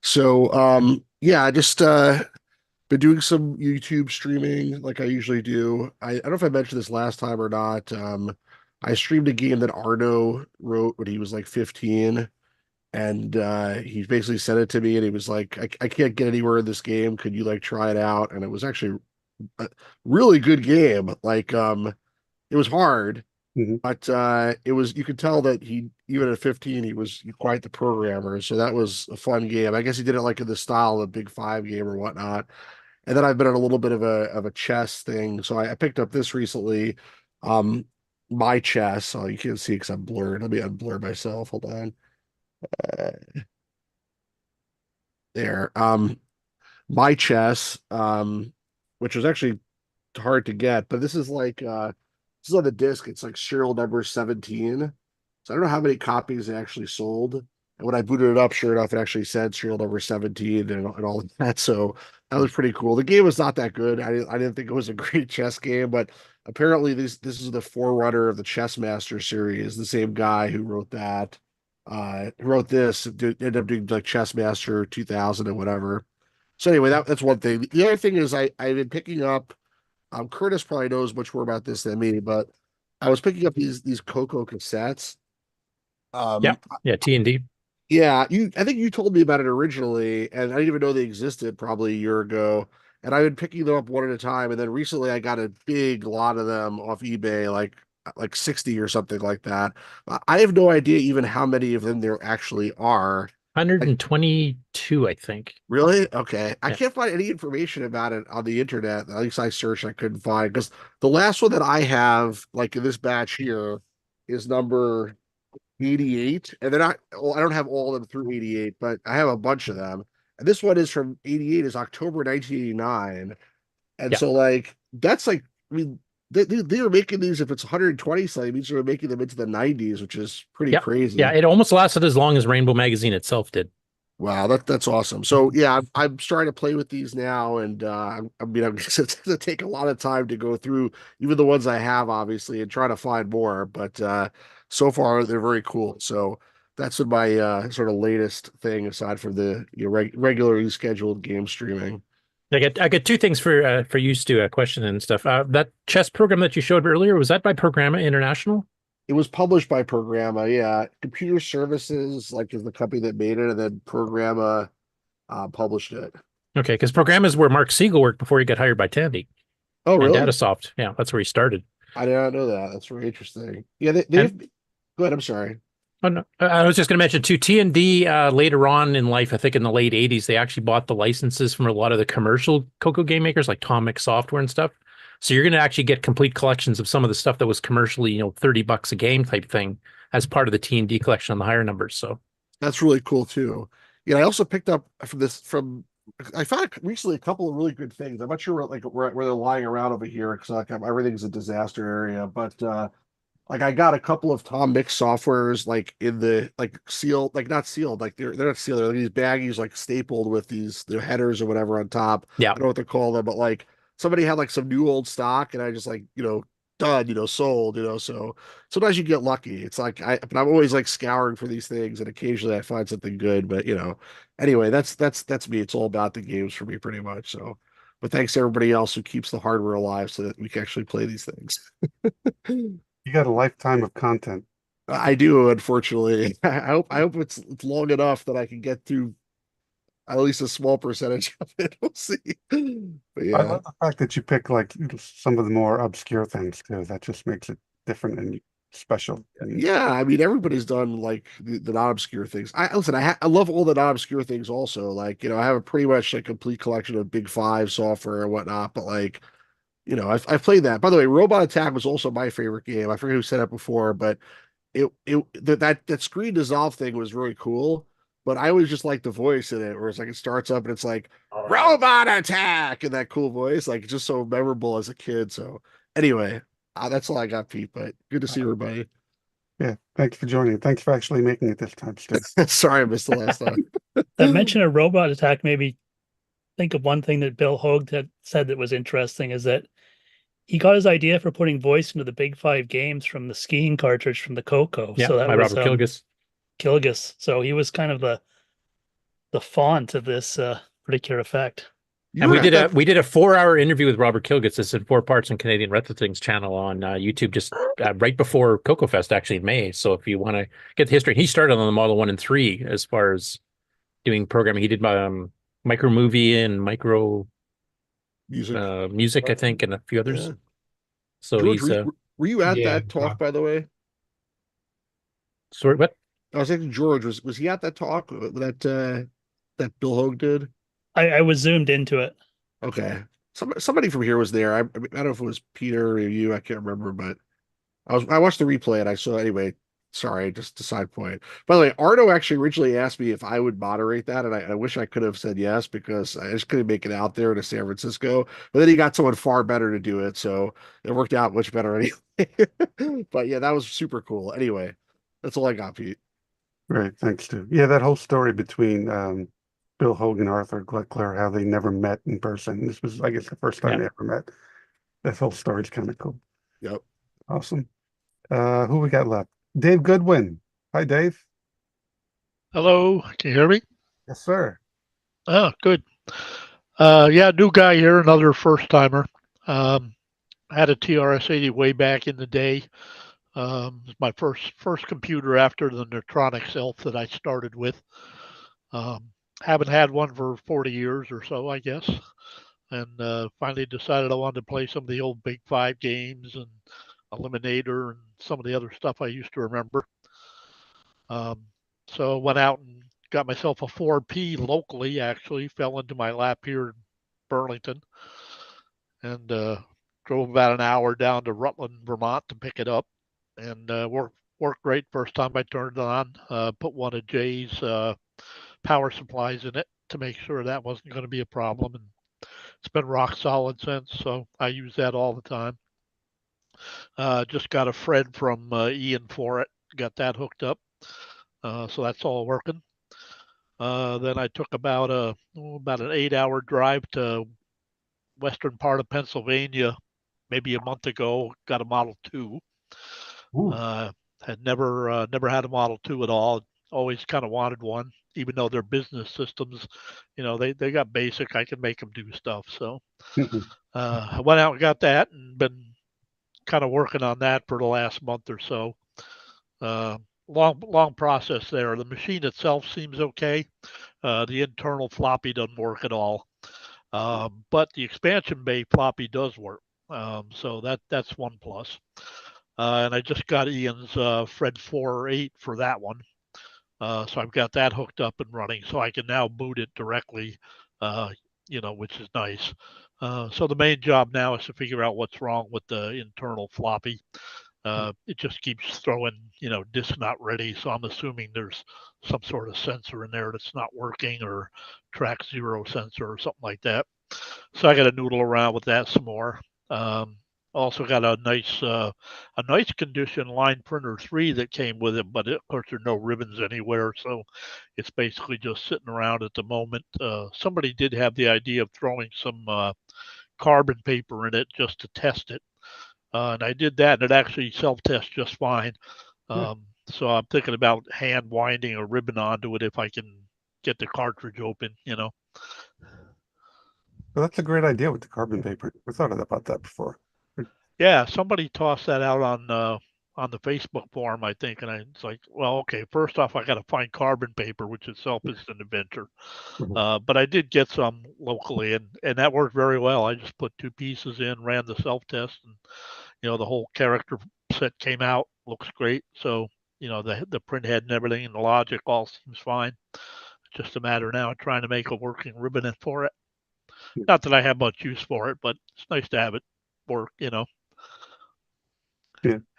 So, yeah, I just been doing some YouTube streaming like I usually do. I don't know if I mentioned this last time or not. I streamed a game that Arno wrote when he was like 15, and he basically sent it to me, and he was like, I can't get anywhere in this game. Could you like try it out? And it was actually a really good game. Like, it was hard, but it was, you could tell that he, even at 15, he was quite the programmer. So that was a fun game. I guess he did it like in the style of a Big Five game or whatnot. And then I've been on a little bit of a chess thing. So I picked up this recently. My chess. Oh, you can't see because I'm blurred. Let me unblur myself. Hold on. There. My chess, which was actually hard to get, but this is like this is on the disc. It's like serial number 17. So I don't know how many copies they actually sold. And when I booted it up, sure enough, it actually said serial number 17 and all of that. So that was pretty cool. The game was not that good. I didn't think it was a great chess game, but apparently this is the forerunner of the Chess Master series. The same guy who wrote that, who wrote this, ended up doing like Chess Master 2000 and whatever. So anyway, that's one thing. The other thing is I've been picking up. Curtis probably knows much more about this than me, but I was picking up these Coco cassettes. Yeah, T&D. Yeah, I think you told me about it originally, and I didn't even know they existed probably a year ago. And I've been picking them up one at a time, and then recently I got a big lot of them off eBay, like 60 or something like that. I have no idea even how many of them there actually are. 122, I think. Really? Okay. I Yeah. can't find any information about it on the internet. At least I searched, I couldn't find because the last one that I have, like in this batch here, is number 88. And they're not, well, I don't have all of them through 88, but I have a bunch of them. And this one is from 88, is October 1989. And Yeah. so, like, that's like, I mean, they were making these, if it's 120 something, means they're making them into the 90s, which is pretty Yeah. crazy. Yeah. It almost lasted as long as Rainbow Magazine itself did. Wow, that's awesome. So yeah, I'm starting to play with these now, and I mean, I'm it's gonna take a lot of time to go through even the ones I have, obviously, and try to find more. But so far they're very cool. So that's been my sort of latest thing aside from the regularly scheduled game streaming. I got two things for you, Stu, a question and stuff. That chess program that you showed earlier, was that by Programma International? It was published by Programma, yeah. Computer Services, like, is the company that made it, and then Programma published it. Okay, because Programma is where Mark Siegel worked before he got hired by Tandy. Oh, really? And Datasoft. Yeah, that's where he started. I did not know that. That's very interesting. Yeah, they've. Go ahead. I'm sorry. Oh, no. I was just going to mention too, T&D later on in life, I think in the late 80s, they actually bought the licenses from a lot of the commercial Coco game makers like Tomic Software and stuff. So you're going to actually get complete collections of some of the stuff that was commercially, $30 a game type thing as part of the T&D collection on the higher numbers. So that's really cool too. Yeah, I also picked up I found recently a couple of really good things. I'm not sure where they're lying around over here because like everything's a disaster area, but like I got a couple of Tom Mix softwares like in the like sealed, like not sealed, like they're not sealed, they're these baggies like stapled with their headers or whatever on top. Yeah. I don't know what to call them, but like somebody had like some new old stock and I just like, done, sold, so sometimes you get lucky. It's like but I'm always like scouring for these things and occasionally I find something good, but anyway, that's me. It's all about the games for me pretty much. So but thanks to everybody else who keeps the hardware alive so that we can actually play these things. You got a lifetime of content. I do, unfortunately. I hope it's long enough that I can get through at least a small percentage of it. We'll see. But yeah. I love the fact that you pick like some of the more obscure things too. That just makes it different and special. Yeah, I mean everybody's done like the non-obscure things. I love all the non-obscure things also. Like, I have a pretty much like complete collection of Big Five software and whatnot, but like I've played that. By the way, Robot Attack was also my favorite game. I forget who said it before, but that screen dissolve thing was really cool. But I always just like the voice in it, where it's like it starts up and it's like Robot Attack and that cool voice, like it's just so memorable as a kid. So anyway, that's all I got, Pete. But good to see everybody. Yeah, thanks for joining. Thanks for actually making it this time, Steve. Sorry, I missed the last time. That mention of Robot Attack made me think of one thing that Bill Hogue had said that was interesting, is that he got his idea for putting voice into the Big Five games from the skiing cartridge from the Coco. Yeah, so that by was Robert Kilgus. Kilgus. So he was kind of the font of this particular effect. And we did a 4-hour interview with Robert Kilgus. It's in 4 parts on Canadian Retro Things channel on YouTube, just right before Coco Fest, actually in May. So if you want to get the history, he started on the Model 1 and 3 as far as doing programming. He did micro movie and micro music, I think, and a few others. Yeah. So George, he's were you at that talk, by the way? Sorry, what? I was thinking George was he at that talk that Bill Hogue did? I was zoomed into it. Okay. Somebody from here was there. I don't know if it was Peter or you. I can't remember, but I watched the replay and I saw anyway. Sorry, just a side point. By the way, Ardo actually originally asked me if I would moderate that, and I wish I could have said yes because I just couldn't make it out there to San Francisco. But then he got someone far better to do it, so it worked out much better anyway. But yeah, that was super cool. Anyway, that's all I got, Pete. Right, thanks, Stu. Yeah, that whole story between Bill Hogue and Arthur Gleckler, how they never met in person. This was, I guess, the first time they ever met. That whole story's kind of cool. Yep. Awesome. Who we got left? Dave Goodwin. Hi, Dave. Hello, can you hear me? Yes, sir. Oh, good. Yeah, new guy here, another first timer. Had a TRS-80 way back in the day. It's my first computer after the Neutronics Elf that I started with. Haven't had one for 40 years or so, I guess. And finally decided I wanted to play some of the old Big Five games and Eliminator and some of the other stuff I used to remember. So went out and got myself a 4P locally, actually, fell into my lap here in Burlington, and drove about an hour down to Rutland, Vermont to pick it up, and worked great first time I turned it on. Put one of Jay's power supplies in it to make sure that wasn't going to be a problem, and it's been rock solid since, so I use that all the time. Just got a Fred from Ian for it, got that hooked up, so that's all working. Then I took about an 8-hour drive to western part of Pennsylvania maybe a month ago. Got a Model 2. Had never had a Model 2 at all. Always kind of wanted one, even though their business systems, they got basic. I can make them do stuff. So I went out and got that, and been kind of working on that for the last month or so. Long process there. The machine itself seems okay. The internal floppy doesn't work at all. But the expansion bay floppy does work. So that's one plus. And I just got Ian's Fred 4 or 8 for that one. So I've got that hooked up and running, so I can now boot it directly, which is nice. So the main job now is to figure out what's wrong with the internal floppy. It just keeps throwing, disk not ready. So I'm assuming there's some sort of sensor in there that's not working, or track 0 sensor or something like that. So I got to noodle around with that some more. Also got a nice condition line printer 3 that came with it, but of course there's no ribbons anywhere, so it's basically just sitting around at the moment. Somebody did have the idea of throwing some carbon paper in it just to test it, and I did that, and it actually self-tests just fine. So I'm thinking about hand winding a ribbon onto it if I can get the cartridge open. Well, that's a great idea with the carbon paper. We thought about that before. Yeah, somebody tossed that out on the Facebook forum, I think, and it's like, well, okay, first off, I got to find carbon paper, which itself is an adventure. But I did get some locally, and that worked very well. I just put 2 pieces in, ran the self-test, and the whole character set came out. Looks great. So the print head and everything and the logic all seems fine. It's just a matter now of trying to make a working ribbon for it. Not that I have much use for it, but it's nice to have it work. Yeah.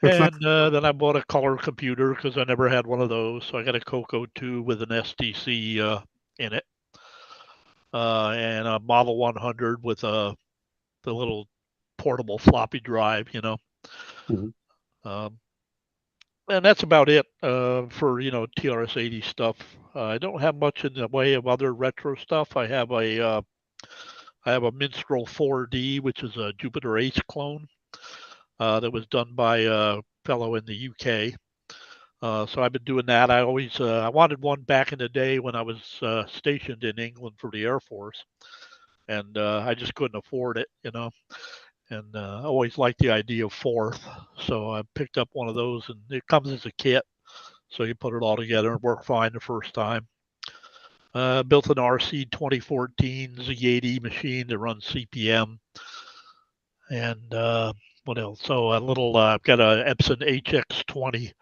And then I bought a color computer because I never had one of those. So I got a Coco 2 with an SDC in it, and a Model 100 with the little portable floppy drive. And that's about it for TRS-80 stuff. I don't have much in the way of other retro stuff. I have a Minstrel 4D, which is a Jupiter Ace clone. That was done by a fellow in the UK. So I've been doing that. I wanted one back in the day when I was stationed in England for the Air Force, and I just couldn't afford it, And I always liked the idea of fourth, so I picked up one of those, and it comes as a kit, so you put it all together and worked fine the first time. Built an RC 2014 Z80 machine to run CPM, and what else? So I've got a Epson HX20,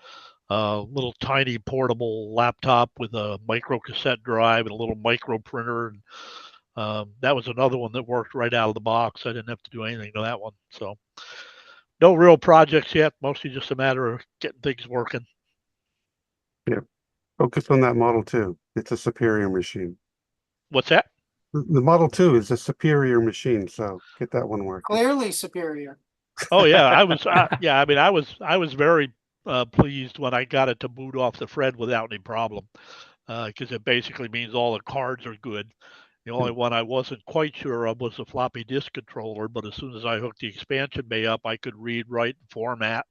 little tiny portable laptop with a micro cassette drive and a little micro printer. And that was another one that worked right out of the box. I didn't have to do anything to that one. So no real projects yet, mostly just a matter of getting things working. Yeah. Focus on that Model 2. It's a superior machine. What's that? The Model 2 is a superior machine, so get that one working. Clearly superior. Oh yeah, I was very pleased when I got it to boot off the Fred without any problem, because it basically means all the cards are good. The only one I wasn't quite sure of was the floppy disk controller, but as soon as I hooked the expansion bay up, I could read, write, and format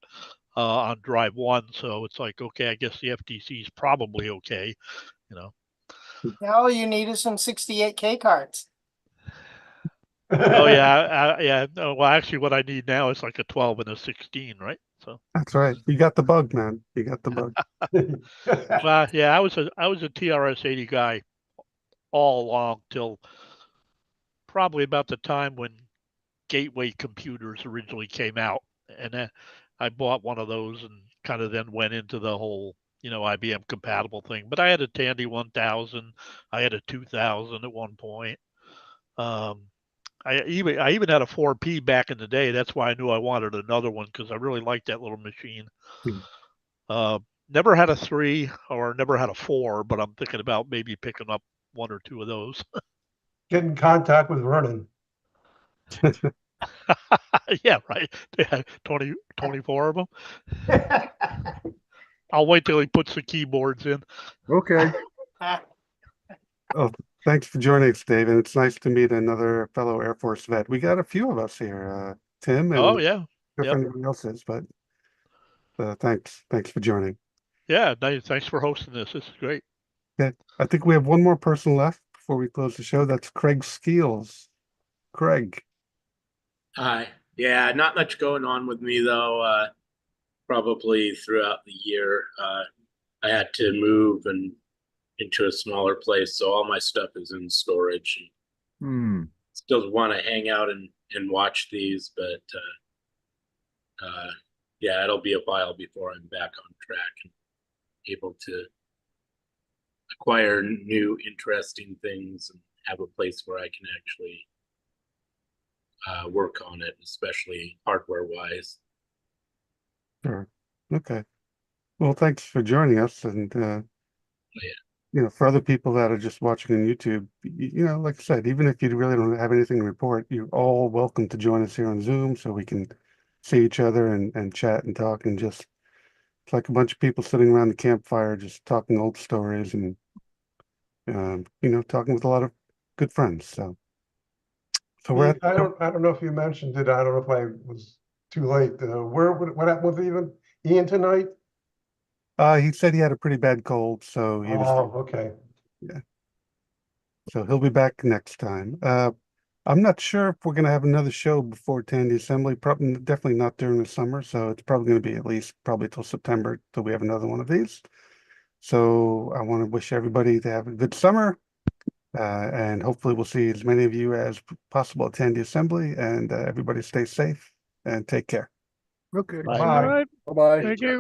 on drive 1. So it's like, okay, I guess the FTC is probably okay. All you need is some 68K cards. Oh yeah, well, actually, what I need now is like a 12 and a 16, right? So that's right. You got the bug, man. You got the bug. well, yeah, I was a TRS-80 guy all along till probably about the time when gateway computers originally came out, and I bought one of those and kind of then went into the whole IBM compatible thing. But I had a Tandy 1000. I had a 2000 at one point. I even had a 4P back in the day. That's why I knew I wanted another one, because I really liked that little machine. Never had a 3 or never had a 4, but I'm thinking about maybe picking up 1 or 2 of those. Get in contact with Vernon. Yeah, right. 24 of them. I'll wait till he puts the keyboards in. Okay. Oh, thanks for joining us, Dave. And it's nice to meet another fellow Air Force vet. We got a few of us here, Tim, and Oh, yeah. if Yep. anyone else is, but thanks for joining. Yeah, thanks for hosting this. This is great. Okay, I think we have one more person left before we close the show. That's Craig Skeels. Craig. Hi. Yeah, not much going on with me though. Probably throughout the year, I had to move and into a smaller place, so all my stuff is in storage. Still want to hang out and watch these, but yeah, it'll be a while before I'm back on track and able to acquire new interesting things and have a place where I can actually work on it, especially hardware wise. Sure. Okay. Well, thanks for joining us. And, for other people that are just watching on YouTube, like I said, even if you really don't have anything to report, you're all welcome to join us here on Zoom so we can see each other and chat and talk, and just, it's like a bunch of people sitting around the campfire, just talking old stories and, talking with a lot of good friends. So we're at, I don't know if you mentioned it. I don't know if I was too late. What happened with Ian tonight? he said he had a pretty bad cold, so he was. Oh, okay. Yeah. So he'll be back next time. I'm not sure if we're going to have another show before Tandy Assembly. Probably, definitely not during the summer. So it's probably going to be at least probably till September till we have another one of these. So I want to wish everybody to have a good summer, and hopefully we'll see as many of you as possible at Tandy Assembly. And everybody stay safe and take care. Okay. All right. Bye-bye. Thank you.